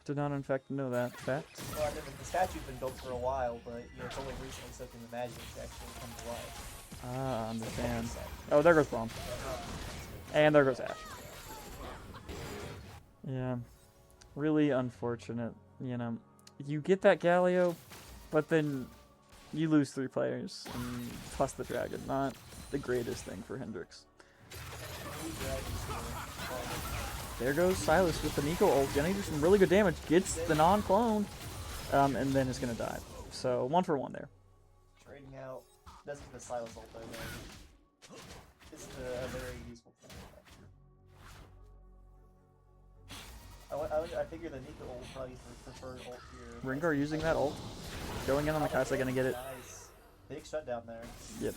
did not in fact know that fact. Well, I mean, the statue's been built for a while, but it's only recently soaking the magic to actually come to life. Ah, I understand. Oh, there goes Bomb. And there goes Ash. Yeah. Really unfortunate, You get that Galio, but then you lose 3 players, and plus the dragon. Not the greatest thing for Hendrix. There goes Sylas with the Nico ult. Gonna do some really good damage. Gets the non-clone, and then is gonna die. So 1 for 1 there. Trading out. That's the Sylas ult though. It's a very useful thing. I figure the NECC ult probably is the preferred ult here. Rengar using that ult. Going in on the Kai'Sa, gonna get it. Nice. Big shutdown there. Yep.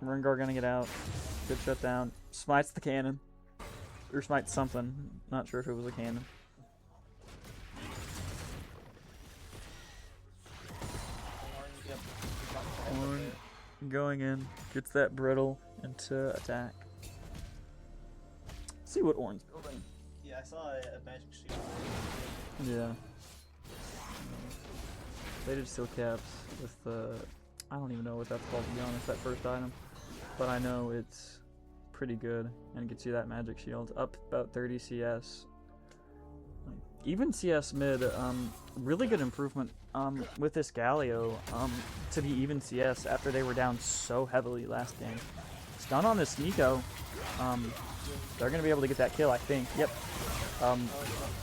Rengar gonna get out. Good shutdown. Smites the cannon. Or smites something. Not sure if it was a cannon. Ornn going in. Gets that brittle into attack. See what Ornn's building. Yeah, I saw a magic shield. Yeah. They did steel caps with the... I don't even know what that's called, to be honest, that first item. But I know it's pretty good and gets you that magic shield. Up about 30 CS. Even CS mid, really good improvement with this Galio to be even CS after they were down so heavily last game. Stun on this Nico. They're going to be able to get that kill, I think. Yep.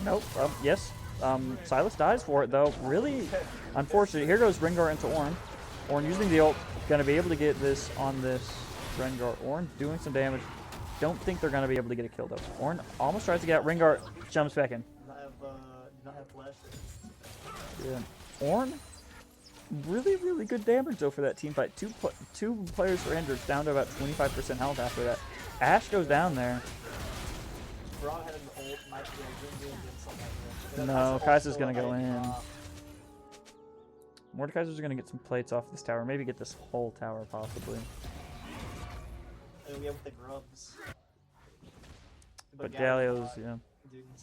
Nope. Yes. Sylas dies for it, though. Really unfortunate. Here goes Rengar into Ornn. Ornn using the ult. Going to be able to get this on this Rengar. Ornn doing some damage. Don't think they're going to be able to get a kill, though. Ornn almost tries to get out. Rengar jumps back in. Not have flash. Yeah. Ornn, really good damage, though, for that team fight. Two players for Hendrix down to about 25% health after that. Ash goes down there. Braum had an ult, might be a win something like that. No, Kai'Sa's gonna go in. Mordekaiser's gonna get some plates off this tower. Maybe get this whole tower, possibly. And we have the grubs. But Galio's, yeah.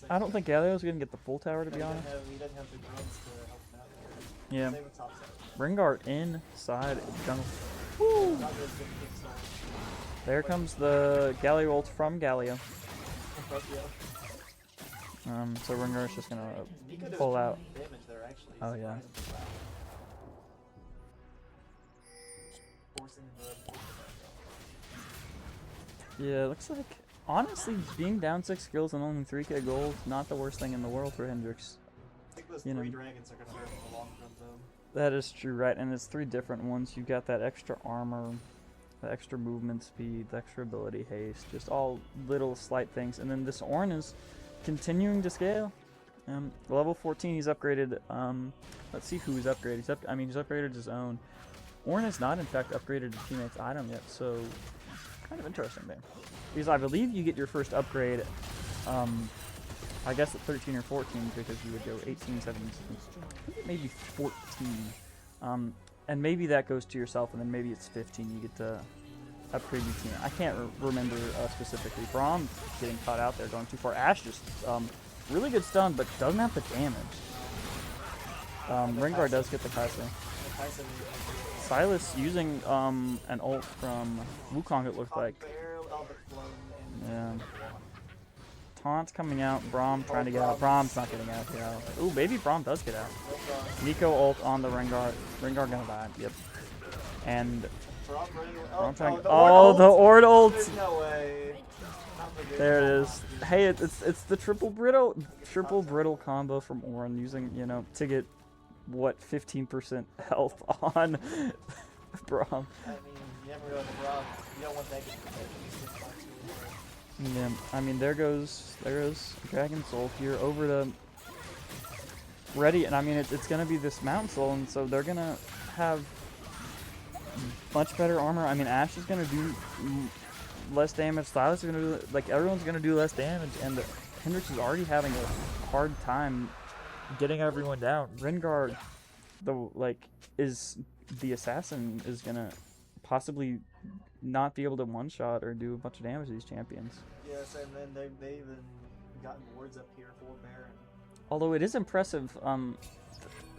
I don't think Galio's gonna get the full tower, to be honest. He doesn't have the grubs to help him out Yeah. here. Same with top side. Rengar inside jungle. Woo! Not really good kickstart. There comes the Galio ult from Galio. But, yeah. So Rengar's just gonna He could have pull out. damage there, actually. Oh, yeah. Forcing the... Yeah, it looks like, honestly, being down 6 skills and only 3k gold, not the worst thing in the world for Hendrix. I think those You know. 3 dragons are going to hurt in the long run, though. That is true, right? And it's 3 different ones. You've got that extra armor, the extra movement speed, the extra ability haste, just all little slight things. And then this Ornn is continuing to scale. Level 14, he's upgraded. Let's see who he's upgraded. He's upgraded his own. Ornn has not, in fact, upgraded his teammate's item yet, so kind of interesting there. Because I believe you get your first upgrade, I guess at 13 or 14, because you would go 18, 17, maybe 14. And maybe that goes to yourself, and then maybe it's 15, you get to upgrade your team. I can't remember specifically. Braum getting caught out there, going too far. Ash just really good stun, but doesn't have the damage. Rengar does get the Kai'Sa. Sylas using an ult from Wukong, it looked like. Yeah. Taunt's coming out. Braum trying to get out. Braum's not getting out here. Ooh, maybe Braum does get out. Nico ult on the Rengar. Rengar gonna die. Yep. And Braum trying. Oh, the Ord ult. There's no way. There it is. Hey, it's the triple brittle combo from Ornn using, you know, to get what 15% health on Braum. I mean, you never know the Braum. You don't want that to be Yeah, I mean there goes Dragon Soul here over to ready, and I mean it's gonna be this Mountain Soul, and so they're gonna have much better armor. I mean Ashe is gonna do less damage. Sylas is gonna do, like, everyone's gonna do less damage, and Hendrix is already having a hard time getting everyone down. Rengar, is the assassin, is gonna possibly not be able to one-shot or do a bunch of damage to these champions. Yes, and then they've even gotten wards up here for Baron. Although it is impressive,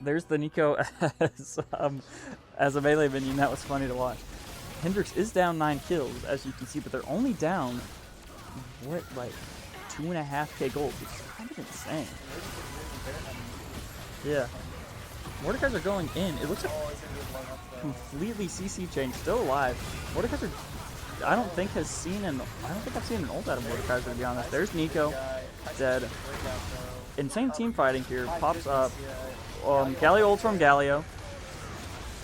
there's the Nico as a melee minion. That was funny to watch. Hendrix is down 9 kills, as you can see, but they're only down, what, like 2.5k gold, which is kind of insane. Yeah. Mordekaiser are going in. It looks like completely CC change, still alive. Mordekaiser, I don't think I've seen an ult out of Mordekaiser, to be honest. There's Nico, dead. Insane team fighting here. Pops up. Galio ult from Galio.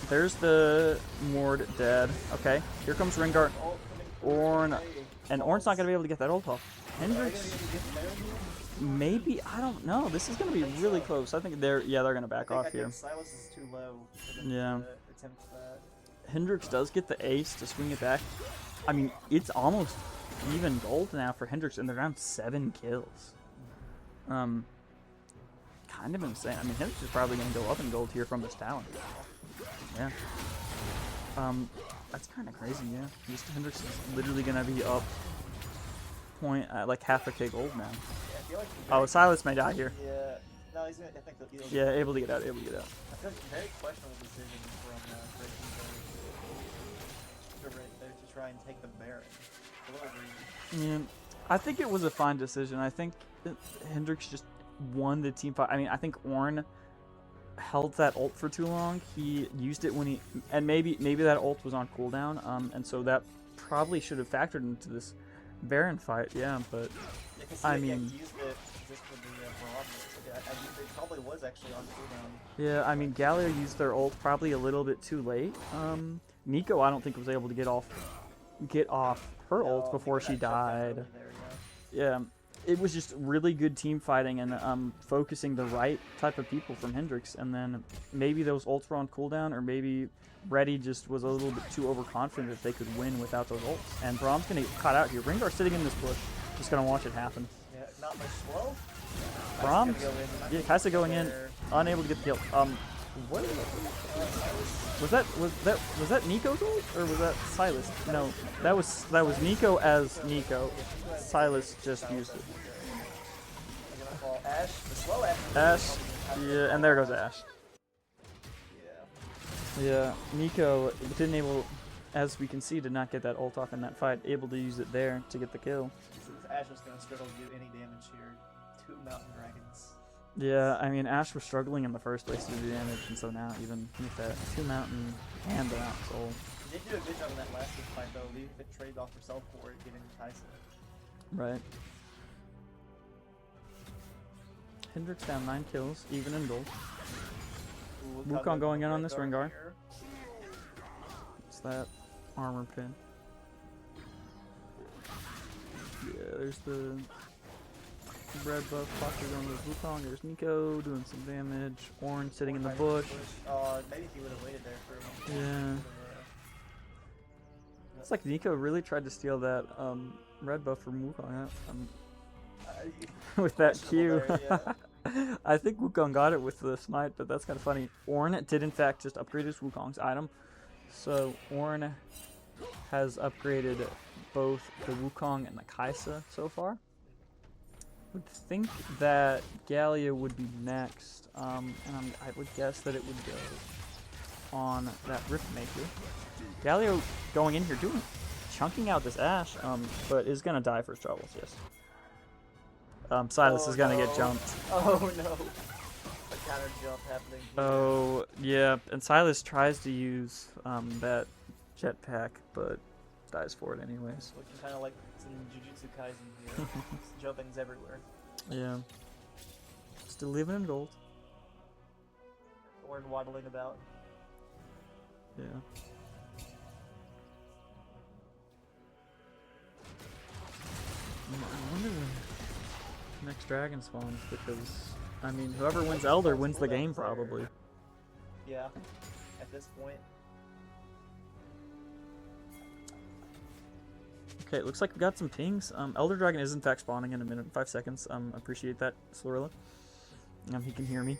There's the Ward dead. Okay, here comes Rengar. Ornn, and Ornn's not gonna be able to get that ult off. Hendrix, maybe, I don't know. This is gonna be really close. I think they're gonna back off here. Sylas is too low for them Yeah. to attempt that. Hendrix does get the ace to swing it back. I mean, it's almost even gold now for Hendrix, and they're down 7 kills. Kind of insane. I mean, Hendrix is probably gonna go up in gold here from this tower. Yeah. That's kind of crazy, yeah. Just Hendrix is literally gonna be up like half a K gold now. Yeah, I feel like Oh, Sylas may die here. Yeah. No, he's gonna. I think he'll. Yeah, able to get out, able to get out. I feel like a very questionable decision from Reid there to try and take the Baron. A little weird. Yeah, I think it was a fine decision. I think that Hendrix just won the team fight. I mean, I think Ornn held that ult for too long. He used it when he, and maybe that ult was on cooldown, and so that probably should have factored into this Baron fight. Yeah, but Yeah, 'cause I he mean, used it just for the Braum. It probably was actually on cooldown. yeah, I mean, Galio used their ult probably a little bit too late. Nico, I don't think was able to get off her ult before she died. There, Yeah, it was just really good team fighting and focusing the right type of people from Hendrix, and then maybe those ults were on cooldown, or maybe Reid just was a little bit too overconfident that they could win without those ults. And Braum's gonna get caught out here. Rengar's sitting in this bush, just gonna watch it happen. Yeah, not much slow. Braum, Go in, yeah, Kaisa going in, there. unable to get the kill. What was that Nico's ult, or was that Sylas? No, that was Nico as Nico. Sylas just used it. They're gonna call Ashe, the slow Ashe. Ash, yeah, and there goes Ash. Yeah. Yeah, Nico didn't able, as we can see, did not get that ult off in that fight. Able to use it there to get the kill. So Ashe was gonna struggle to do any damage here. 2 mountain dragons. Yeah, I mean, Ash was struggling in the first place to do damage, and so now even with that 2 mountain and the mountain soul. He did do a good job in that last fight though, leaving the trade off herself for it, getting Kaisa. Right. Hendrix down 9 kills, even in gold. Wukong going in on this Rengar. What's that? Armor pin. Yeah, there's the red buff Foxer going with Wukong. There's Nico doing some damage. Ornn sitting in the bush. Maybe he would have waited there for a Yeah. moment. It's like Nico really tried to steal that red buff from Wukong with that Q. There, yeah. I think Wukong got it with the smite, but that's kind of funny. Ornn did in fact just upgrade his Wukong's item. So Ornn has upgraded both the Wukong and the Kaisa so far. Would think that Galio would be next, and I would guess that it would go on that Rift Maker. Galio going in here chunking out this Ashe, but is gonna die for troubles, yes. Sylas is gonna get jumped. Oh no. A counter jump happening here. Oh, yeah, and Sylas tries to use that jetpack, but dies for it anyways. Looking kind of like some Jujutsu Kaisen here. Just jumping's everywhere. Yeah. Still living in gold. Ornn waddling about. Yeah. I wonder when next dragon spawns, because, I mean, whoever wins Elder wins the game, probably. Yeah. At this point. Okay, it looks like we got some pings. Elder Dragon is in fact spawning in a minute and 5 seconds. Appreciate that, Slorilla. He can hear me.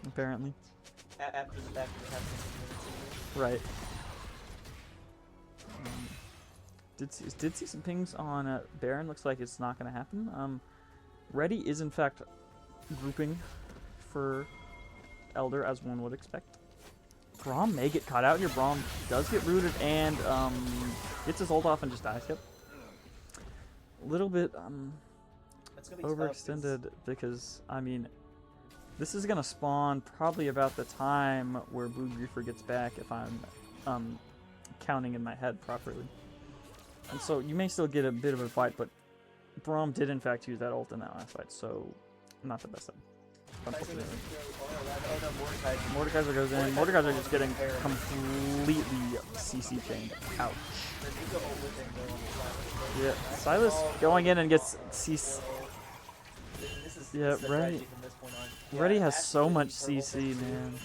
Apparently. After the fact that happened. Right. Did see some pings on Baron. Looks like it's not going to happen. Ready is in fact grouping for Elder, as one would expect. Braum may get caught out here. Braum does get rooted and gets his ult off and just dies. Yep. A little bit overextended because, I mean, this is gonna spawn probably about the time where BlueGreifer gets back, if I'm counting in my head properly. And so you may still get a bit of a fight, but Braum did in fact use that ult in that last fight, so not the best thing. unfortunately. Oh no, Mordecai. Mordekaiser goes in. Mordekaiser just getting completely CC chained. Ouch. Yeah, Sylas going in and gets CC. Yeah, Reid. Reid has so much CC, man.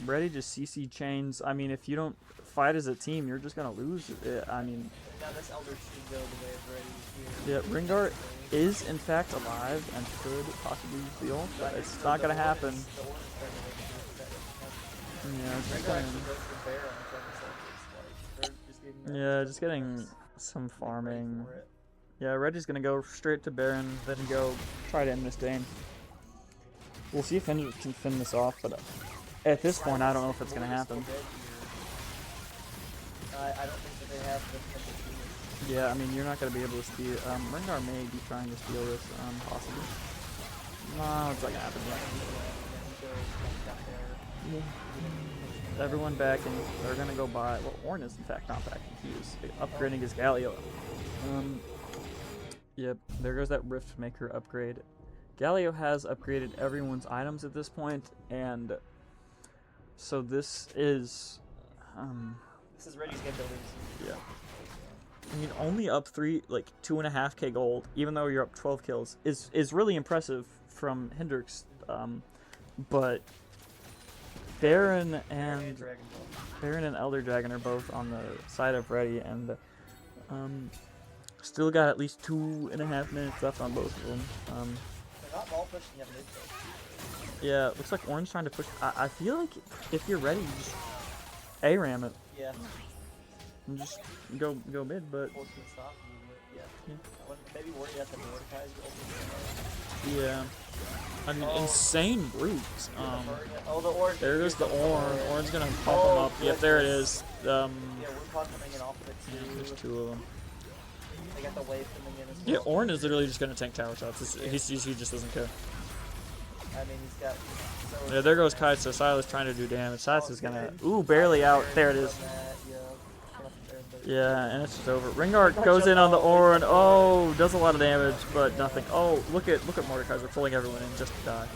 Reid just CC chains. I mean, if you don't fight as a team, you're just gonna lose it. I mean, Now this Elder should go the way of Reid here. yeah, Ringar is in fact alive and could possibly use the ult, but it's not gonna happen. Yeah, just getting some farming. Yeah, Reggie's gonna go straight to Baron, then go try to end this game. We'll see if Hendrix can finish this off, but at this point, I don't know if it's gonna happen. I don't think that they have the Yeah, I mean, you're not gonna be able to steal. Rengar may be trying to steal this, possibly. No, it's not gonna happen yet. Everyone backing. They're gonna go buy. Well, Ornn is in fact not backing. He is upgrading his Galio. Yep, there goes that Rift Maker upgrade. Galio has upgraded everyone's items at this point, and so this is Reggie's game builders. yeah. I mean, only up 2.5k gold, even though you're up 12 kills, is really impressive from Hendrix. But Baron and Elder Dragon are both on the side of Ready, and still got at least 2.5 minutes left on both of them. They're not ball pushing yet mid though. Yeah, looks like Ornn's trying to push. I feel like if you're ready, you just ARAM it. Yeah. And just go mid, but yeah. Maybe worry about the Mordekai's yeah. I mean, insane brutes. Oh, the Ornn. There goes the Ornn. Ornn's gonna pump him up. Yep, there it is. Yeah, we're coming in off of it too. There's two of them. They got the wave coming in as well. Yeah, Ornn is literally just gonna tank tower shots. He just doesn't care. I mean, he's got. So Yeah, there goes Kite. So Sylas trying to do damage. Sylas is gonna. Ooh, barely out. There it is. Yeah, and it's just over. Ringar goes in on the Ornn. Oh, does a lot of damage, but nothing. Oh, look at Mordekaiser pulling everyone in just to die.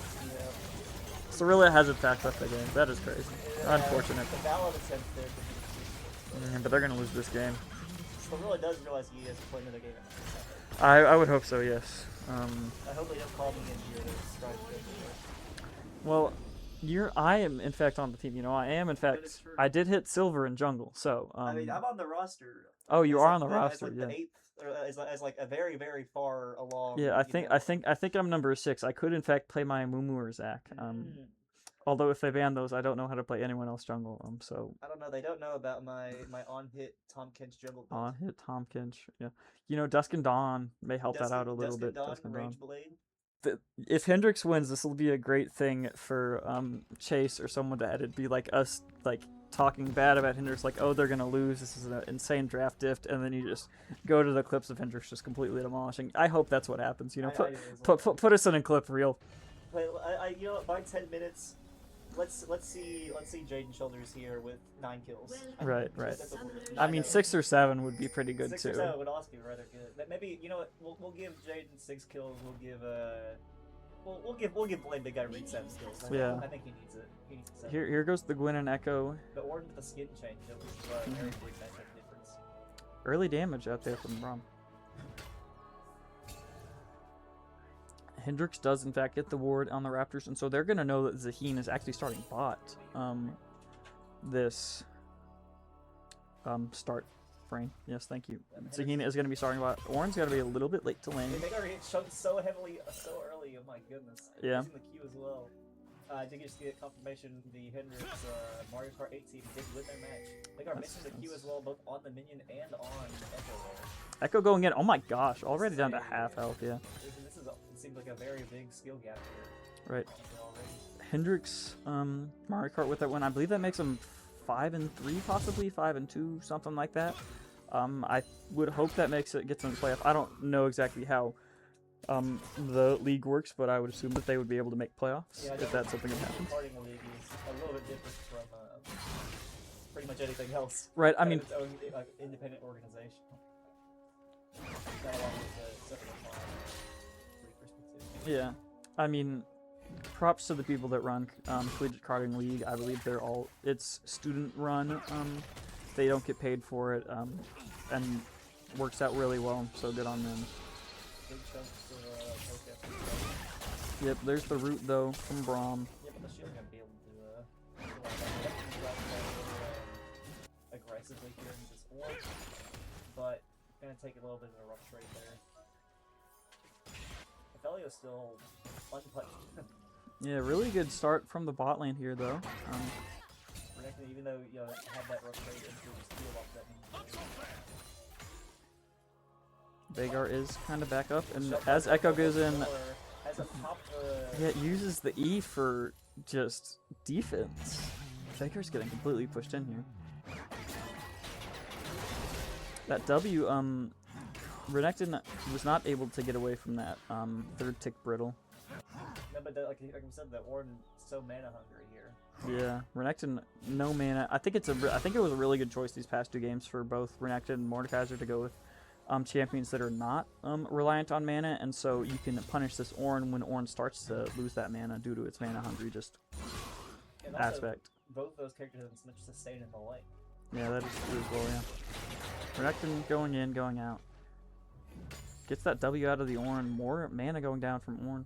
Slorilla has in fact left the game. That is crazy. Unfortunate. But they're gonna lose this game. Slorilla does realize he has to play another game. I would hope so. Yes. I hope they don't call me in here to strive to Well, I am in fact on the team. You know, I am in fact. I did hit silver in jungle. So. I mean, I'm on the roster. Oh, you are on the roster. Like yeah. The 8th, as like a very very far along. Yeah, I think I'm number 6. I could in fact play my Mumu or Zac. Although if they ban those, I don't know how to play anyone else jungle. So. I don't know. They don't know about my on hit Tomkins jungle. On hit Tomkins. Yeah. You know, Dusk and Dawn may help that out a little bit. Dusk and Dawn. Blade. If Hendrix wins, this will be a great thing for Chase or someone to edit. Be like us, like talking bad about Hendrix, like, oh, they're gonna lose. This is an insane draft diff, and then you just go to the clips of Hendrix just completely demolishing. I hope that's what happens. You know, put us in a clip reel. Wait, you know, by 10 minutes, let's see Jaden Shoulders here with 9 kills. Right. I mean, 6 or 7 would be pretty good 6 too. or 7 would also be rather good. Maybe, you know what? We'll give Jaden 6 kills. We'll give Blaine BigGuy Reid 7 kills. I think he needs it. He needs 7. Here goes the Gwyn and Echo. The Ornn with the skin change. It was very big difference. Early damage out there from Braum. Hendrix does in fact get the ward on the Raptors, and so they're gonna know that Zaheen is actually starting bot. This start frame. Yes, thank you. Zaheen is gonna be starting bot. Ornn's gotta be a little bit late to lane. They got hit so heavily, so early. Oh my goodness. Yeah. Using the Q as well. I did just get confirmation the Hendrix Mario Kart 8 team did win their match. They got missing the Q as well, both on the minion and on Echo there. Echo going in. Oh my gosh, already down to half health. Yeah. It seems like a very big skill gap here. Right. Hendrix, Mario Kart with that one. I believe that makes him 5-3, possibly 5-2, something like that. I would hope that gets him to playoff. I don't know exactly how the league works, but I would assume that they would be able to make playoffs if that's something that happens. Starting the league is a little bit different from pretty much anything else. Right. I mean, its own independent organization. That along with the separate perspective. Yeah, I mean, props to the people that run Collegiate Karting League. I believe it's student run. They don't get paid for it, and works out really well. So good on them. Big chunks of Yep, there's the root though from Braum. yeah, but the shield's gonna be able to aggressively here in this orb, but gonna take a little bit of a rough trade there. Ophelio's still unpunished. Yeah, really good start from the bot lane here though. Renekton, even though you know had that rough trade into the steal off that Veigar is kind of back up, and as Echo goes in, as a top, yeah, it uses the E for just defense. Veigar's getting completely pushed in here. That W, Renekton was not able to get away from that third tick brittle. no, but like we said, the Ornn so mana hungry here. Yeah, Renekton no mana. I think it was a really good choice these past 2 games for both Renekton and Mordekaiser to go with champions that are not reliant on mana, and so you can punish this Ornn when Ornn starts to lose that mana due to its mana hungry And also, aspect. both those characters have so much sustain in the lane. Yeah, that is true as well, yeah. Renekton going in, going out. Gets that W out of the Ornn. More mana going down from Ornn.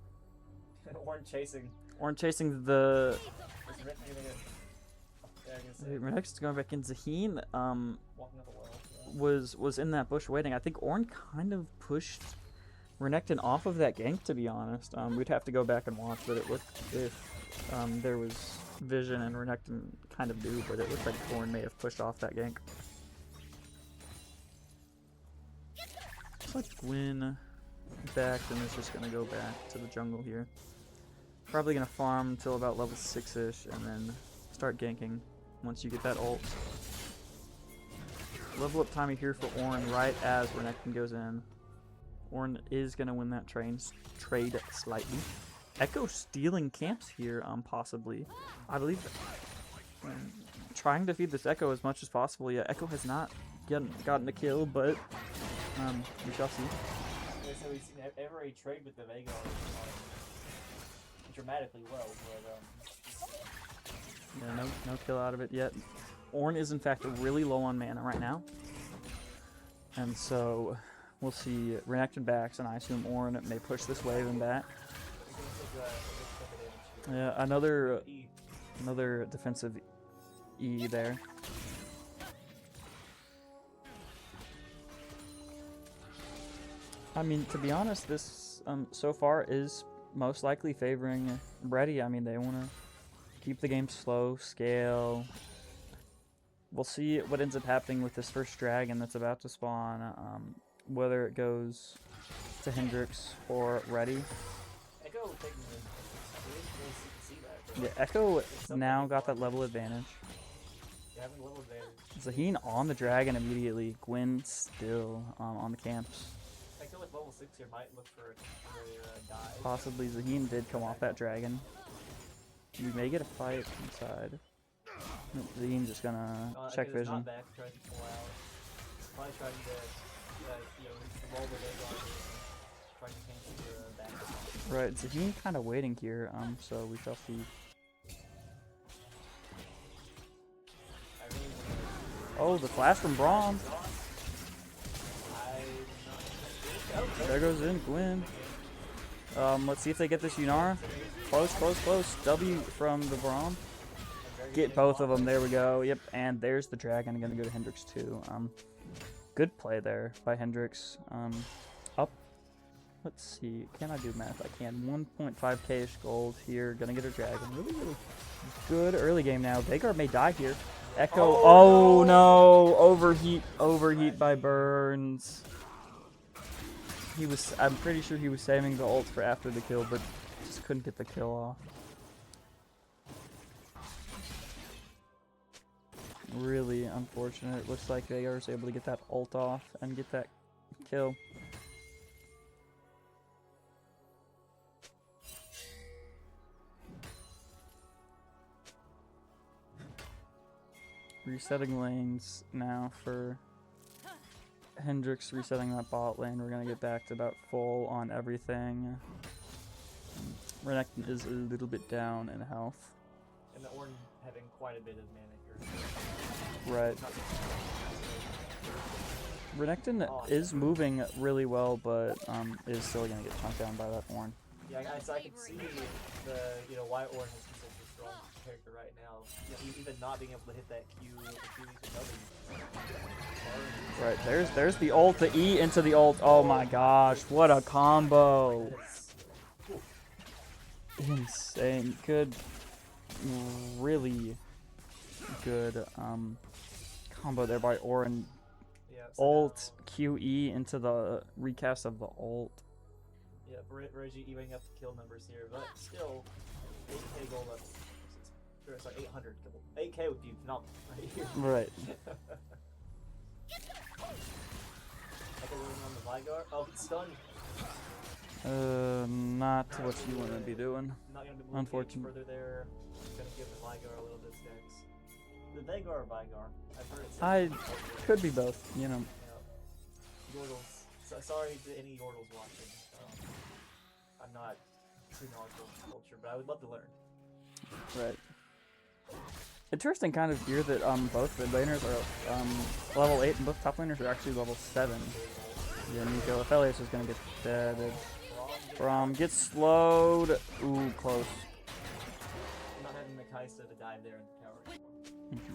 Ornn chasing. Ornn chasing the... Is Renekton gonna get... Yeah, I guess Renekton's going back in. Zaheen walking up the well. was in that bush waiting. I think Ornn kind of pushed Renekton off of that gank, to be honest. We'd have to go back and watch, but it looked if there was vision, and Renekton kind of do, but it looked like Ornn may have pushed off that gank. Looks like Gwyn back, and is just gonna go back to the jungle here. Probably gonna farm until about level 6-ish, and then start ganking once you get that ult. Level up time here for Ornn right as Renekton goes in. Ornn is gonna win that trade slightly. Echo stealing camps here, possibly. I believe trying to feed this Echo as much as possible. Yeah, Echo has not gotten a kill, but we shall see. Yeah, so we've seen every trade with the Veigar dramatically well, but Yeah, no kill out of it yet. Ornn is in fact really low on mana right now, and so we'll see Renekton backs, and I assume Ornn may push this wave and back. Yeah, another defensive E there. I mean, to be honest, this so far is most likely favoring Reid. I mean, they want to keep the game slow, scale. We'll see what ends up happening with this first dragon that's about to spawn, whether it goes to Hendrix or Reid. Echo taking the... We didn't really see that. Yeah, Echo now got that level advantage. Yeah, having a little advantage. Zaheen on the dragon immediately. Gwyn still on the camps. Echo with level 6 here might look for a dive. Possibly Zaheen did come off that dragon. You may get a fight inside. Nope, Zaheen's just gonna check Echo's vision. not back, trying to pull out. Probably trying to, roll the Veigar and trying to cancel the back. Right, Zaheen kind of waiting here, so we shall see. Oh, the flash from Braum. There goes in Gwyn. Let's see if they get this Yunara. Close, close, close. W from the Braum. Get both of them. There we go. Yep, and there's the dragon. I'm gonna go to Hendrix too. Good play there by Hendrix. Up. Let's see. Can I do math? I can. 1.5k-ish gold here. Gonna get a dragon. Really, really good early game now. Veigar may die here. Echo. Oh no! Overheat by Burns. I'm pretty sure he was saving the ult for after the kill, but just couldn't get the kill off. Really unfortunate. It looks like Veigar is able to get that ult off and get that kill. Resetting lanes now for Hendrix, resetting that bot lane. We're gonna get back to about full on everything. Renekton is a little bit down in health. And the Ornn having quite a bit of mana Right. Renekton is moving really well, but is still gonna get chunked down by that Ornn. Yeah, so I can see the why Ornn is such a strong character right now. Even not being able to hit that Q, the Q, the W. Right, there's the ult, the E into the ult. Oh my gosh, what a combo! Insane, good, really good combo there by Ornn. Yeah, so Ult, QE into the recast of the ult. Yeah, Reggie evening up the kill numbers here, but still, 8k gold up. Sorry, 800 gold. 8k would be phenomenal right here. Right. Echo rolling on the Vygar. Oh, he's stunned. Not what you want to be doing. Not gonna move Unfortunate. further there. Gonna give the Vygar a little bit of stacks. The Vagar or Vygar? I've heard it. I could be both, you know. Yeah. Yordles. So, sorry to any Yordles watching. I'm not too knowledgeable in culture, but I would love to learn. Right. Interesting kind of here that both mid laners are level 8 and both top laners are actually level 7. Yeah, Nico Aphelios is gonna get dead. Braum gets slowed. Ooh, close. Not having the Kaista to dive there in the tower anymore.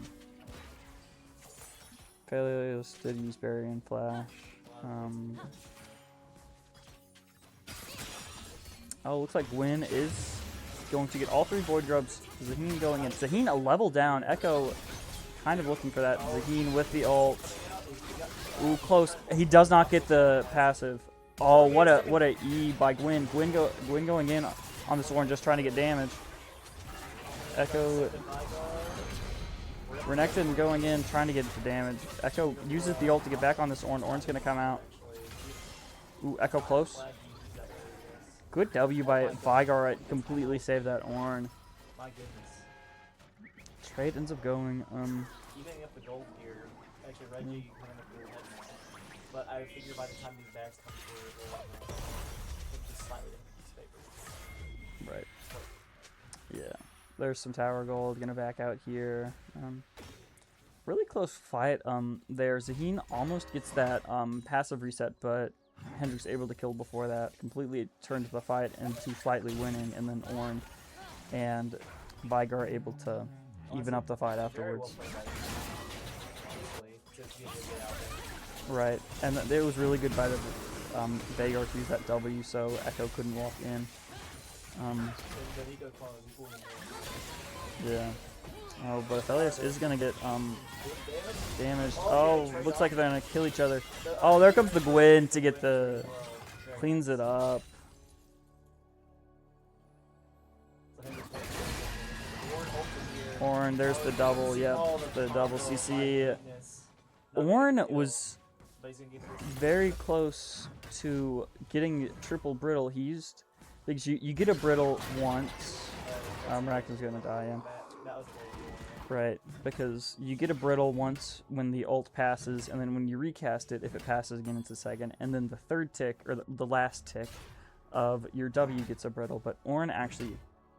Aphelios did use Barrier and Flash. Oh, looks like Gwyn is going to get all 3 Void Grubs. Zaheen going in. Zaheen a level down. Echo kind of looking for that. Zaheen with the ult. Ooh, close. He does not get the passive. Oh, what a E by Gwyn. Gwyn going in on this Ornn, just trying to get damage. Echo. Renekton going in, trying to get the damage. Echo uses the ult to get back on this Ornn. Ornn's gonna come out. Ooh, Echo close. Good W by Vygar. Completely saved that Ornn. My goodness. Trade ends up going. Evening up the gold here. Actually, Reggie kind of blew ahead now. But I figure by the time these bags come through, it'll just slightly in his favor. Right. Yeah. There's some tower gold. Gonna back out here. Really close fight. There. Zaheen almost gets that passive reset, but Hendrix able to kill before that. Completely turned the fight into slightly winning, and then Ornn and Vygar able to even up the fight afterwards. Right, and it was really good by the Vygar to use that W, so Echo couldn't walk in. Yeah. Oh, but Aphelios is gonna get damaged. Oh, looks like they're gonna kill each other. Oh, there comes the Gwyn to get the cleans it up. Ornn, there's the double. Yep, the double CC. Ornn was very close to getting triple brittle. He used because you get a brittle once. Renekton's gonna die. Yeah. Right, because you get a brittle once when the ult passes, and then when you recast it, if it passes again, it's a second, and then the third tick, or the last tick of your W gets a brittle, but Ornn actually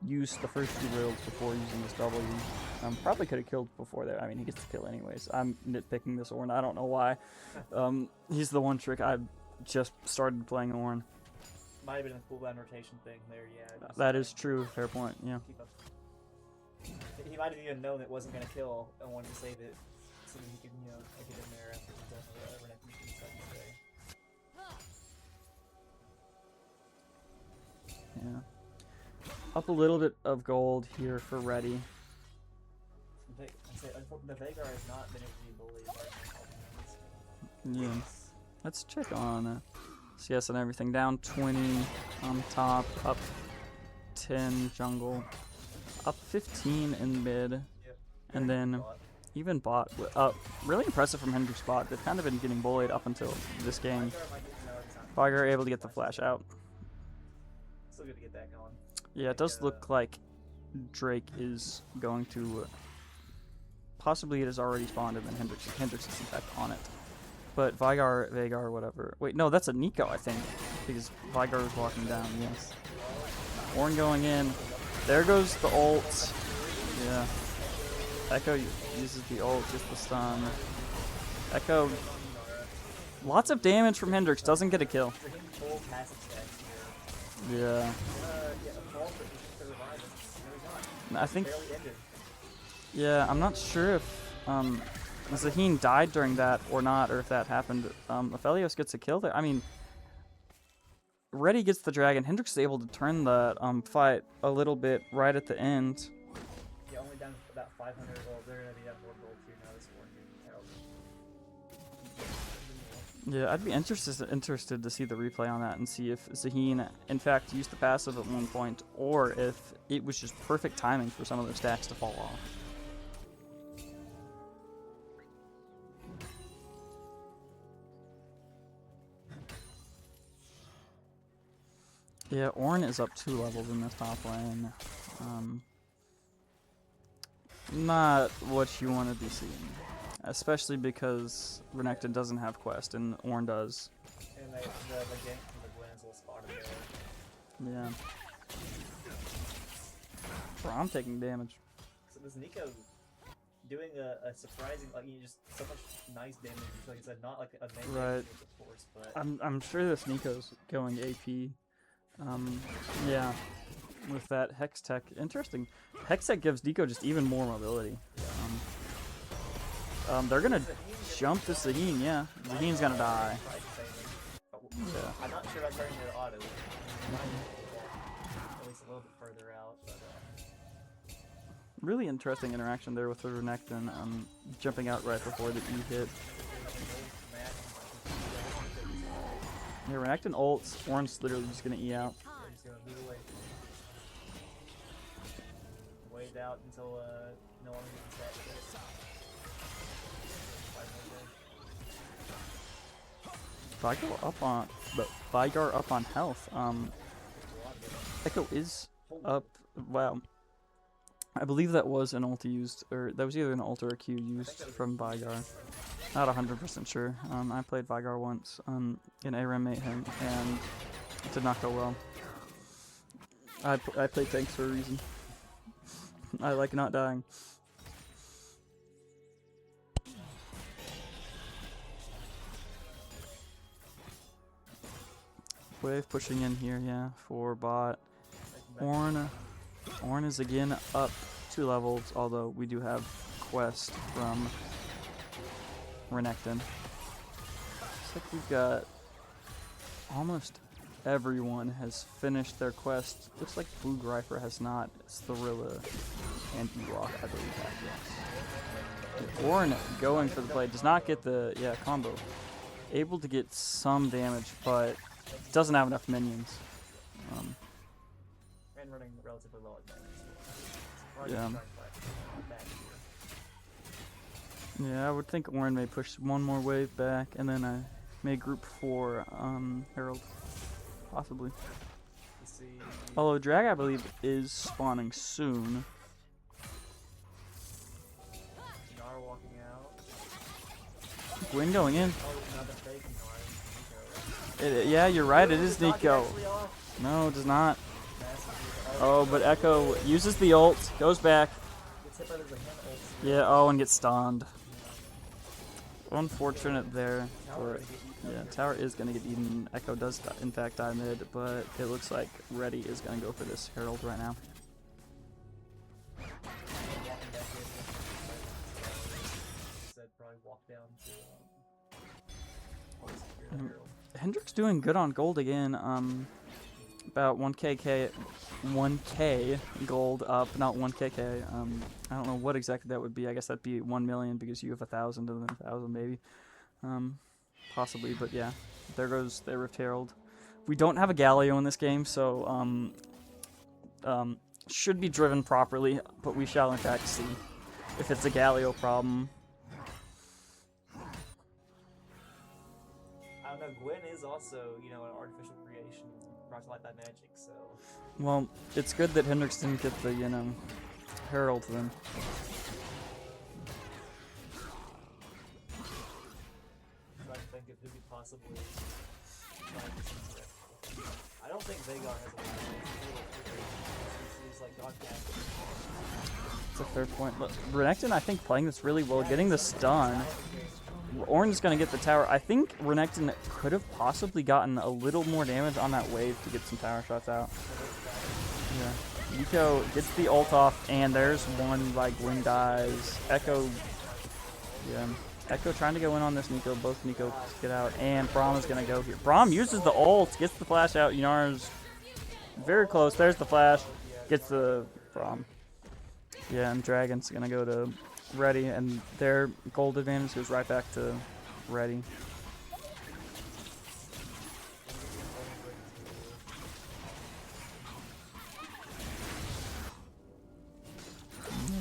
used the first 2 brittles before using this W. Probably could have killed before that. I mean, he gets to kill anyways. I'm nitpicking this Ornn, I don't know why. He's the one trick. I just started playing Ornn. Might have been a cooldown rotation thing there, yeah. That is true, fair point, yeah. He might have even known it wasn't going to kill and wanted to save it so that he could, take it in there after the death of Renekton in the second day. Yeah. Up a little bit of gold here for Ready. The Vagar has not been able to be bullied. Yeah. Let's check on CS and everything. Down 20 on top, up 10 jungle. Up 15 in mid, Yep. and then even bot. Really impressive from Hendrix bot. They've kind of been getting bullied up until this game. Vygar able to get the flash out. Still good to get that going. Yeah, it does look like Drake is going to. Possibly it has already spawned, and then Hendrix is in fact on it. But Vagar, whatever. Wait, no, that's a Nico, I think, because Vygar is walking down. Yes. Ornn going in. There goes the ult. Yeah. Echo uses the ult, gets the stun. Echo. Lots of damage from Hendrix. Doesn't get a kill. Yeah. I think. Yeah, I'm not sure if Zaheen died during that or not, or if that happened. If Illionis gets a kill there, I mean, Reid gets the dragon. Hendrix is able to turn the fight a little bit right at the end. Yeah, only down about 500 gold. They're gonna be down more gold here now. This war here. Yeah, I'd be interested to see the replay on that and see if Zaheen, in fact, used the passive at one point, or if it was just perfect timing for some of those stacks to fall off. Yeah, Ornn is up 2 levels in this top lane. Not what you want to be seeing. Especially because Renekton doesn't have quest and Ornn does. And the gank from the Gwen's little spotted there. Yeah. Bro, I'm taking damage. So this Nico doing a surprising, like, just so much nice damage. Like I said, not like a main Right. damage, of course, but I'm sure this Nico's going AP. Yeah. With that Hex Tech. Interesting. Hex Tech gives Nico just even more mobility. They're gonna jump to Zaheen, yeah. Zaheen's gonna die. Yeah. I'm not sure about turning their auto. At least a little bit further out, but Really interesting interaction there with the Renekton, jumping out right before the E hit. Yeah, Renekton ults, Ornn's literally just gonna E out. they're just gonna move away. Wait out until no one gets that. Vigar up on health. Echo is up. Wow. I believe that was an ulti used, or that was either an ult or a Q used from Vigar. Not 100% sure. I played Vigar once in ARAM Mayhem, and it did not go well. I play tanks for a reason. I like not dying. Wave pushing in here, yeah, for bot. Ornn is again up 2 levels, although we do have quest from Renekton. Looks like we've got almost everyone has finished their quest. Looks like BlueGreifer has not. Slorilla and E-Rock, I believe, have, yes. Ornn going for the play. Does not get the, combo. Able to get some damage, but doesn't have enough minions. And running relatively low at Yeah, I would think Ornn may push one more wave back, and then I may group for Herald, possibly. Although Drag, I believe, is spawning soon. Nar walking out. Gwen going in. Oh, another fake Nar. Yeah, you're right. It is Nico. No, it does not. Oh, but Echo uses the ult, goes back. Yeah, oh, and gets stunned. Unfortunate there. Tower is going to get eaten. Echo does, in fact, die mid, but it looks like Reid is going to go for this Herald right now. Hendrix doing good on gold again. About 1k gold up, not 1kk. I don't know what exactly that would be. I guess that'd be 1 million because you have 1,000 and then 1,000 maybe. Possibly, but yeah. There goes their Rift Herald. We don't have a Galio in this game, so should be driven properly, but we shall in fact see if it's a Galio problem. I don't know, Gwen is also, an artificial creation brought to light by magic, so... Well, it's good that Hendrix didn't get the, Herald then. I think it could be possibly... I don't think Vagar has a lot of he's like God damn. It's a fair point. Look, Renekton, I think, playing this really well, getting the stun. Orange's going to get the tower. I think Renekton could have possibly gotten a little more damage on that wave to get some tower shots out. Yeah. Nico gets the ult off, and there's one, like, Wind dies. Echo, yeah. Echo trying to go in on this Nico. Both Nico get out, and Braum is going to go here. Braum uses the ult, gets the flash out. Yunar's very close. There's the flash. Gets the Braum. Yeah, and Dragon's going to go to Ready, and their gold advantage goes right back to Ready.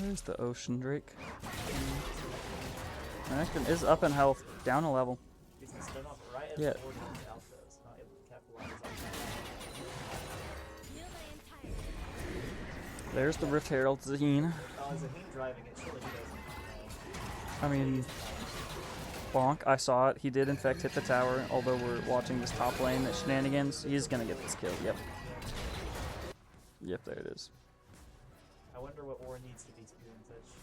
There's the Ocean Drake. Renekton is up in health, down a level. Yeah. There's the Rift Herald, Zaheen. I mean, bonk, I saw it. He did, in fact, hit the tower, although we're watching this top lane shenanigans. He's going to get this kill, yep. Yep, there it is. I wonder what Ore needs to be doing such.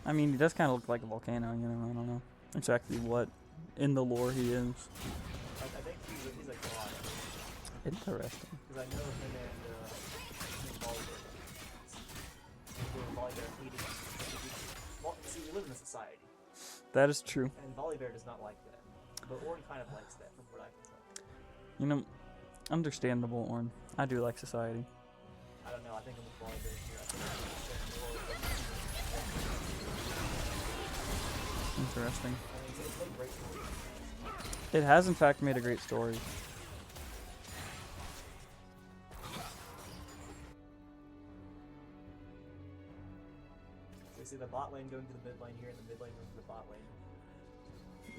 I mean, he does kind of look like a volcano, you know, I don't know exactly what in the lore he is. I think he's a god. Interesting. Because I know him and Volibear hating. Well, see, we live in a society. That is true. And Volibear does not like that. But Orn kind of likes that, from what I can tell. You know, understandable, Orn. I do like society. I don't know, I think I'm with Volibear here. Interesting. I mean, it's a great story. It has, in fact, made a great story. So you see the bot lane going to the mid lane here, and the mid lane going to the bot lane.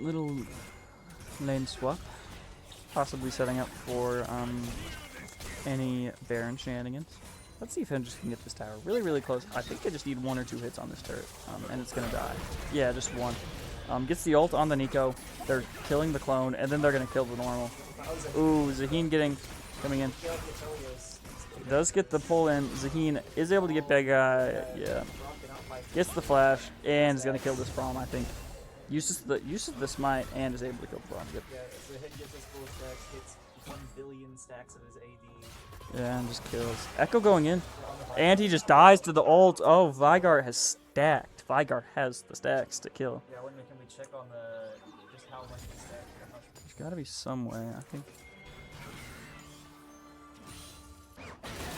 Little lane swap. Possibly setting up for any Baron shenanigans. Let's see if Hendrix can get this tower. Really, really close. I think they just need 1 or 2 hits on this turret, and it's going to die. Yeah, just 1. Gets the ult on the Nico. They're killing the clone, and then they're going to kill the normal. Ooh, Zaheen coming in. Does get the pull in. Zaheen is able to get BigGuy. Yeah. Gets the flash, and is going to kill this Braum, I think. Uses the smite, and is able to kill the Braum. Yep. Yeah, so Hen gets his full stacks, hits 1 billion stacks of his AD. Yeah, and just kills. Echo going in. And he just dies to the ult. Oh, Veigar has stacked. Veigar has the stacks to kill. Yeah, can we check on just how much he stacked? There's gotta be some way, I think.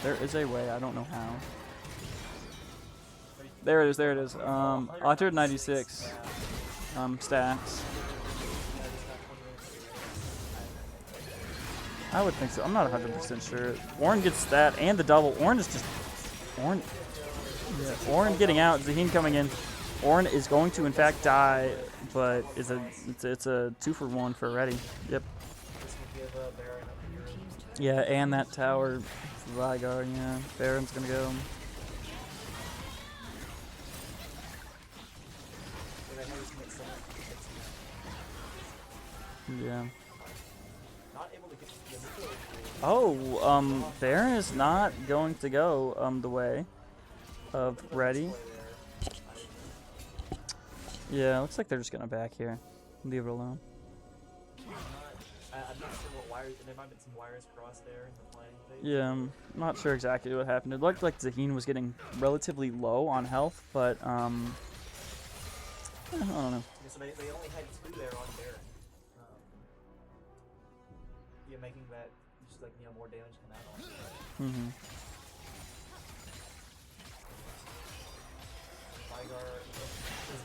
There is a way, I don't know how. There it is. 196 stacks. I would think so. I'm not 100% sure. Ornn gets that and the double. Ornn is just... Ornn... Yeah, Ornn getting out. Zaheen coming in. Ornn is going to, in fact, die, but it's a 2-for-1 for Ready. Yep. Yeah, and that tower for Veigar, yeah. Baron's gonna go. Yeah. Oh, Baron is not going to go the way of Ready. Yeah, looks like they're just gonna back here. Leave it alone. I'm not sure what wires, there might have been some wires crossed there in the playing phase. Yeah, I'm not sure exactly what happened. It looked like Zaheen was getting relatively low on health, but I don't know. Yeah, so they only had 2 there on Baron. Yeah, making that just like, you know, more damage come out on it. Mm-hmm.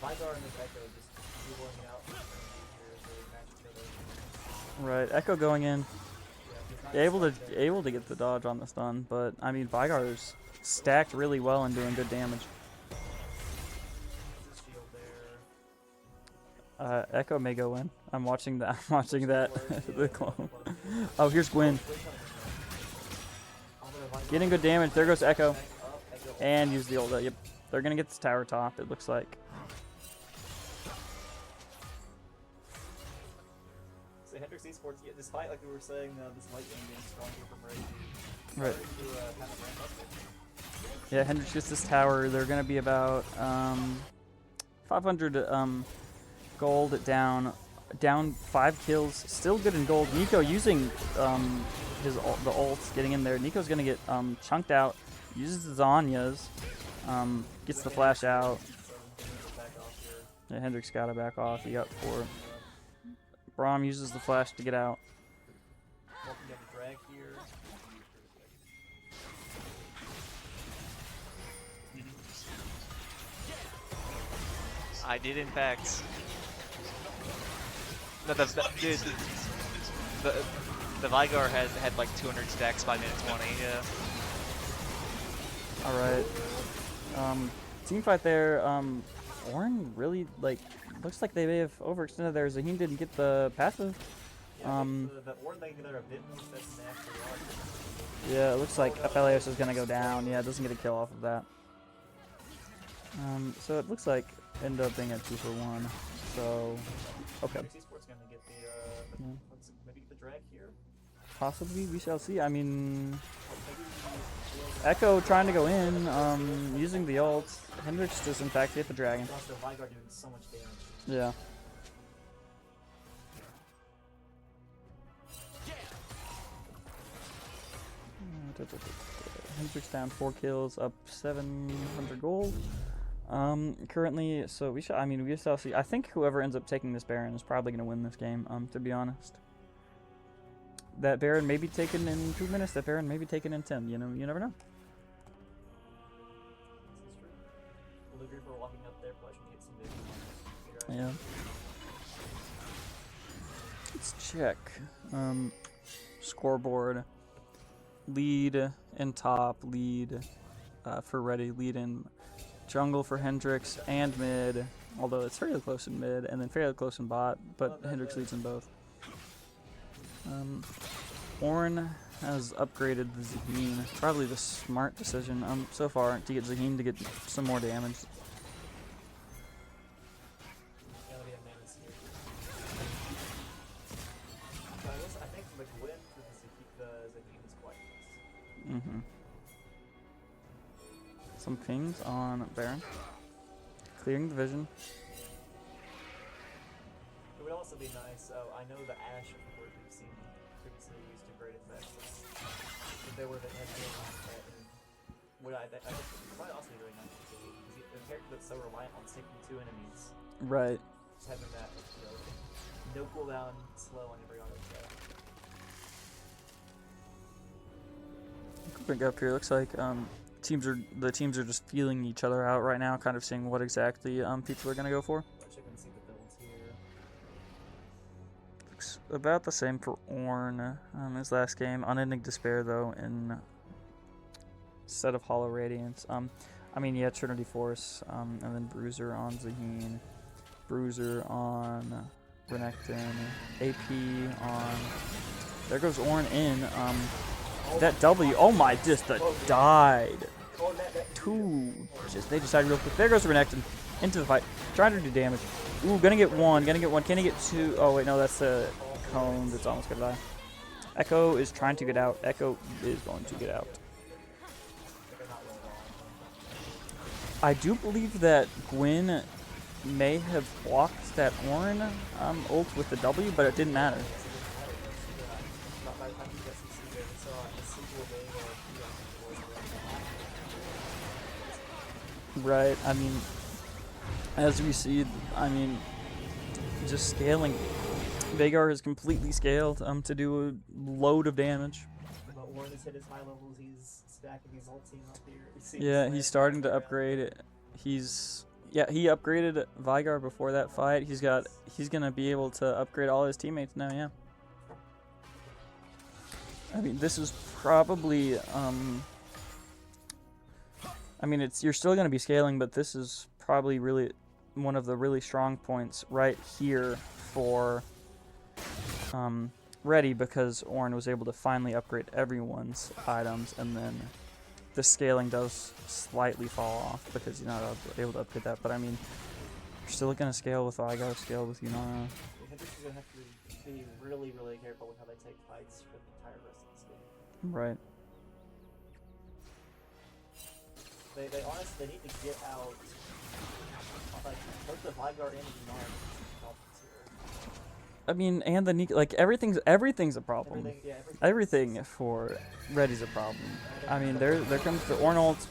Veigar and this Echo just dueling out here as they match each other. Right, Echo going in. Yeah, able to get the dodge on the stun, but I mean Veigar's stacked really well and doing good damage. Echo may go in. I'm watching that. I'm watching that. The clone. Oh, here's Gwyn. Getting good damage. There goes Echo. And use the ult. Yep. They're gonna get this tower top. It looks like. So Hendrix needs Sports, yeah, despite, like we were saying, this late game being strong here from Reid. Right. To, kind of ramp up there. Yeah, Hendrix gets this tower. They're going to be about 500 gold down 5 kills. Still good in gold. Nico using the ults, getting in there. Nico's going to get chunked out. Uses the Zanyas. Gets the flash out. Yeah, Hendrix got to back off. He got 4. Braum uses the flash to get out. I did, in fact. No, dude, the Vigar had like 200 stacks by minute 20. Yeah. All right. Team fight there. Orin really looks like they may have overextended there. Zahim didn't get the passive. The Orin thing, they're a bit more expensive than actually are. Yeah, it looks like Aphelios is gonna go down. Yeah, it doesn't get a kill off of that. So it looks like end up being a 2-for-1. So, okay. Sports gonna get maybe the drag here. Possibly, we shall see. I mean, Echo trying to go in, using the ult. Hendrix does in fact hit the dragon. Also, Vigar doing so much damage. Yeah. Hendrix down 4 kills, up 700 gold. Currently, so we shall see. I think whoever ends up taking this Baron is probably going to win this game, to be honest. That Baron may be taken in 2 minutes, that Baron may be taken in 10, you never know. BlueGreifer walking up there, probably should get some big. Yeah. Let's check. Scoreboard. Lead in top, lead for Ready, lead in jungle for Hendrix and mid, although it's fairly close in mid, and then fairly close in bot, but Hendrix leads in both. Orin has upgraded the Zahim, probably the smart decision so far to get Zahim to get some more damage. Some pings on Baron. Clearing the vision. It would also be nice. I know the Ashe of Woodard we've seen previously used to great effects. If there were the ending I guess it would probably also be really nice because he's a character that's so reliant on sticking to enemies. Right. Just having that, no cooldown, slow on every auto shot. Bring up here. Looks like the teams are just feeling each other out right now, kind of seeing what exactly people are gonna go for. Check and see the builds here. Looks about the same for Ornn. His last game, Unending Despair though, instead of Hollow Radiance. Yeah, Trinity Force, and then Bruiser on Zahim, Bruiser on Renekton, AP on. There goes Ornn in. That W, oh my, died. They decided real quick. There goes Renekton into the fight, trying to do damage. Ooh, gonna get one. Can he get 2? Oh wait, no, that's the cone that's almost gonna die. Echo is trying to get out. Echo is going to get out. I do believe that Gwen may have blocked that Ornn ult with the W, but it didn't matter. Right, as we see, just scaling. Veigar is completely scaled to do a load of damage. But Woodard has hit his high levels, he's stacking his ult team up here. Yeah, he's starting to upgrade it. He upgraded Veigar before that fight. He's gonna be able to upgrade all his teammates now, yeah. This is probably you're still going to be scaling, but this is probably really one of the really strong points right here for Ready, because Ornn was able to finally upgrade everyone's items, and then the scaling does slightly fall off because you're not able to upgrade that. But you're still going to scale with Vigar, scale with Yunara. Hendrix is gonna have to be really, really careful with how they take fights for the entire rest of this game. Right. They honestly need to get out, like, both the Vygar and the Narn here. I mean, and the like everything's a problem. Everything, Everything for Reddy's a problem. I mean, there comes the Ornn ult.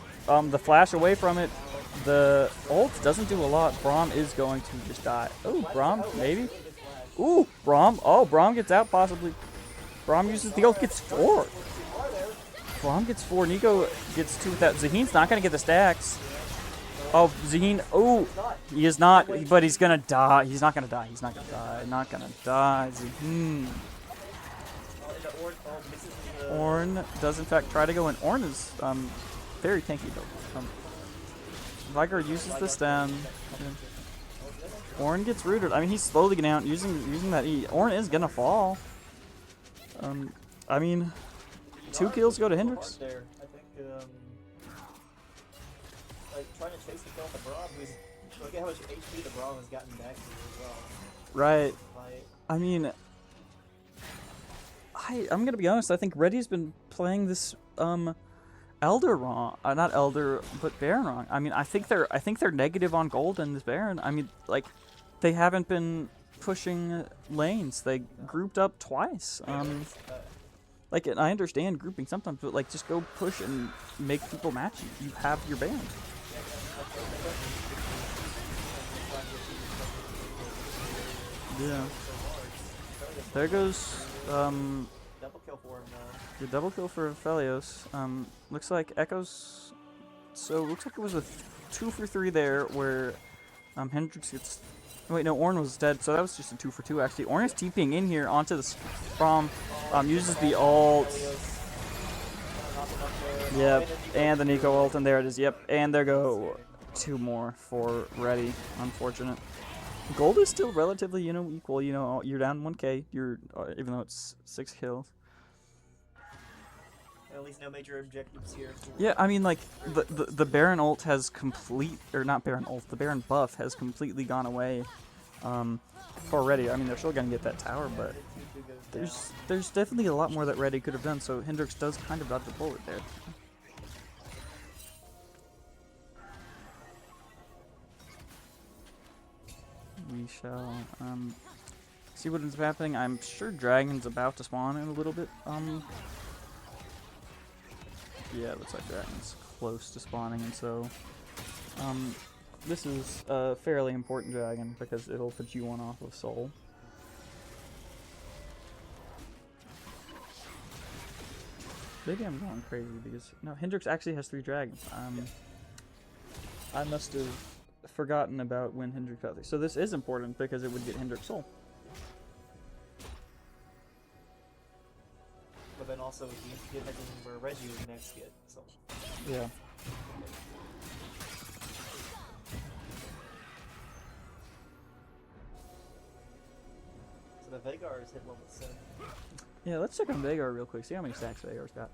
The flash away from it. The ult doesn't do a lot. Braum is going to just die. Oh, Braum, maybe. Ooh, Braum. Oh, Braum gets out possibly. Braum uses the ult, gets 4. Braum gets 4. Nico gets 2 with that. Zaheen's not going to get the stacks. Oh, Zaheen. Oh, he is not, but he's going to die. He's not going to die. He's not going to die. Not going to die. Zaheen. Ornn does in fact try to go in. Ornn is very tanky though. Vygar uses the stem. Ornn gets rooted. I mean, he's slowly getting out using that E. Ornn is gonna fall. I mean, 2 kills go to Hendrix. I think, like, trying to chase the kill with the Braum, who's, look at how much HP the Braum has gotten back to you as well. Right. Like, I mean, I'm gonna be honest. I think Reddy's been playing this Elder wrong. Not Elder, but Baron wrong. I mean, I think they're negative on gold in this Baron. I mean, like, they haven't been pushing lanes. They grouped up twice. Like, and I understand grouping sometimes, but like, just go push and make people match you. You have your Baron. Yeah. There goes double kill for him though. the double kill for Felios. Looks like Echoes. So looks like it was a 2 for 3 there, where Hendrix gets. Wait, no, Ornn was dead, so that was just a 2 for 2 actually. Ornn is TPing in here onto the Braum. Uses the ult. Yep, and the Nico ult, and there it is. Yep, and there go 2 more for Reddy. Unfortunate. Gold is still relatively, equal. You're down 1k. You're even though it's 6 kills. At least no major objectives here. Yeah, I mean, like, the Baron ult has not Baron ult, the Baron buff has completely gone away for Reddy. I mean, they're still gonna get that tower, but there's definitely a lot more that Reddy could have done, so Hendrix does kind of dodge the bullet there. We shall see what ends up happening. I'm sure Dragon's about to spawn in a little bit. Yeah, it looks like Dragon's close to spawning, and so this is a fairly important Dragon because it'll put you one off of Soul. Maybe I'm going crazy because no, Hendrix actually has 3 dragons. I must have forgotten about when Hendrix got there. So this is important because it would get Hendrix Soul. But then also you get where Reggie would next get Soul. Yeah. So the Vagar is hit level 7. Yeah, let's check on Vagar real quick. See how many stacks Vagar's got.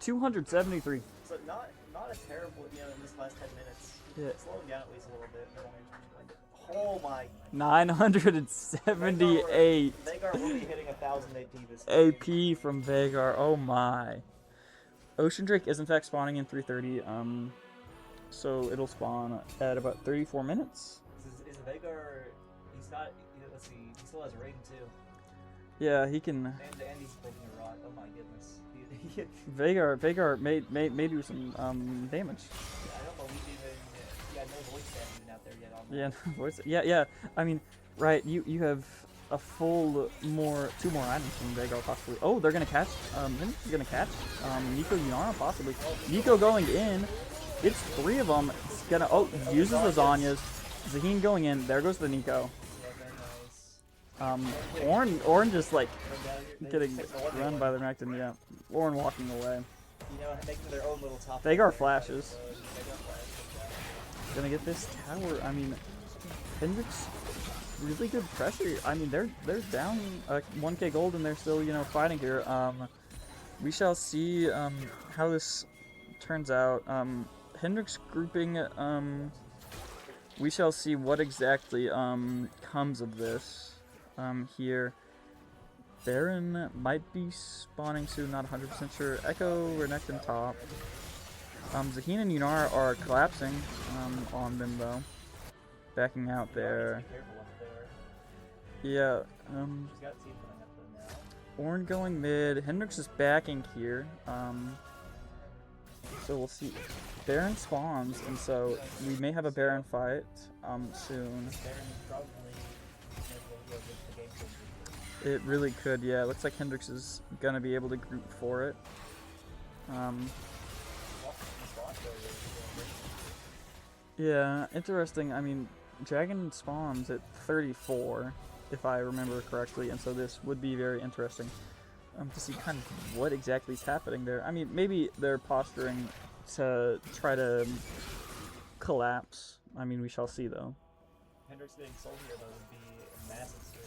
273. So not a terrible, in this last 10 minutes. Yeah. Slowing down at least a little bit. Oh my. 978 Vagar will be hitting 1,000 AP this game. AP from Vagar. Oh my. Ocean Drake is in fact spawning in 3:30. So it'll spawn at about 34 minutes. Is Vagar? He's not. Let's see. He still has Reid too. Yeah, he can. And he's breaking a rod. Oh my goodness. Vagar may do some damage. Yeah, I don't believe even. Yeah, no voice chat even out there yet on that. Yeah, voice. Yeah. I mean, right? You have a full 2 more items from Vagar possibly. Oh, they're gonna catch. Hendrix is gonna catch. Nico Yunara possibly. Nico going in. It's 3 of them. It's gonna. Oh, uses lasagnas. Zaheen going in. There goes the Nico. Ornn just like getting run by the Rectum, yeah. Ornn walking away. Making their own little top. Vagar flashes. Gonna get this tower. I mean, Hendrix, really good pressure. I mean, they're down 1k gold and they're still fighting here. We shall see how this turns out. Hendrix grouping. We shall see what exactly comes of this. here. Baron might be spawning soon, not 100% sure. Echo, Renekton top. Zaheen and Yunar are collapsing on them though. Backing out there. Be careful up there. Yeah, She's got team coming up there now. Ornn going mid. Hendrix is backing here. So we'll see. Baron spawns, and so we may have a Baron fight soon. Baron probably maybe will get the game changer. It really could, yeah. It looks like Hendrix is gonna be able to group for it. Yeah, interesting. I mean, Dragon spawns at 34, if I remember correctly, and so this would be very interesting to see kind of what exactly is happening there. I mean, maybe they're posturing to try to collapse. I mean, we shall see, though. Hendrix getting sold here though would be a massive steal.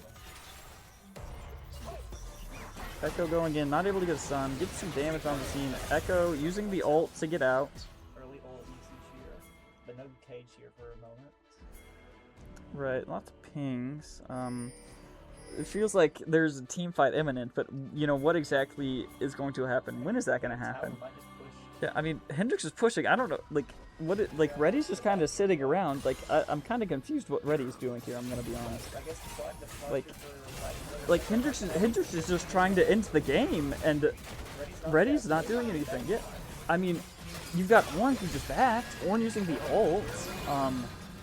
Echo going in, not able to get a stun, gets some damage on the scene. Echo using the ult to get out. Early ult UC shear, but no cage here for a moment. Right, lots of pings. It feels like there's a team fight imminent, but you know what exactly is going to happen? When is that going to happen? Tower might just push. Yeah, I mean Hendrix is pushing. I don't know, like like Reddy's just kind of sitting around. Like I'm kind of confused what Reddy's doing here. I'm gonna be honest. I guess the Like Hendrix is just trying to end the game, and Reddy's not doing anything. Yeah, I mean you've got Ornn who just backed. Ornn using the ult.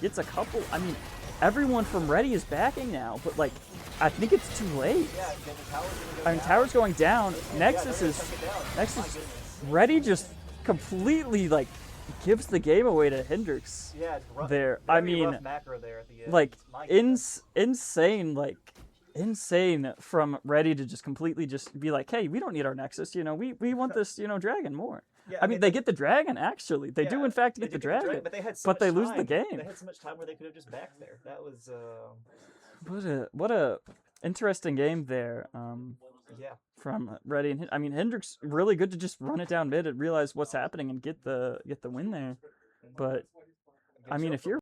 Gets a couple. I mean everyone from Reddy is backing now, but like I think it's too late. Yeah, the tower's gonna go I mean down. tower's going down. Yeah, Nexus they're is gonna take it down. Nexus. My goodness. Reddy just completely like gives the game away to Hendrix Yeah, it's rough. there. Very I mean, rough macro there at the end. like My goodness. insane from Reddy to just completely just be like, hey, we don't need our Nexus. You know, we want this dragon more. Yeah, I mean, they get the dragon actually. They do yeah, in fact they get the did get dragon, but they had so but much they lose the time. game. They had so much time where they could have just backed there. That was What a interesting game there. yeah. From Reddy and I mean Hendrix really good to just run it down mid and realize what's happening and get the win there. But I mean if you're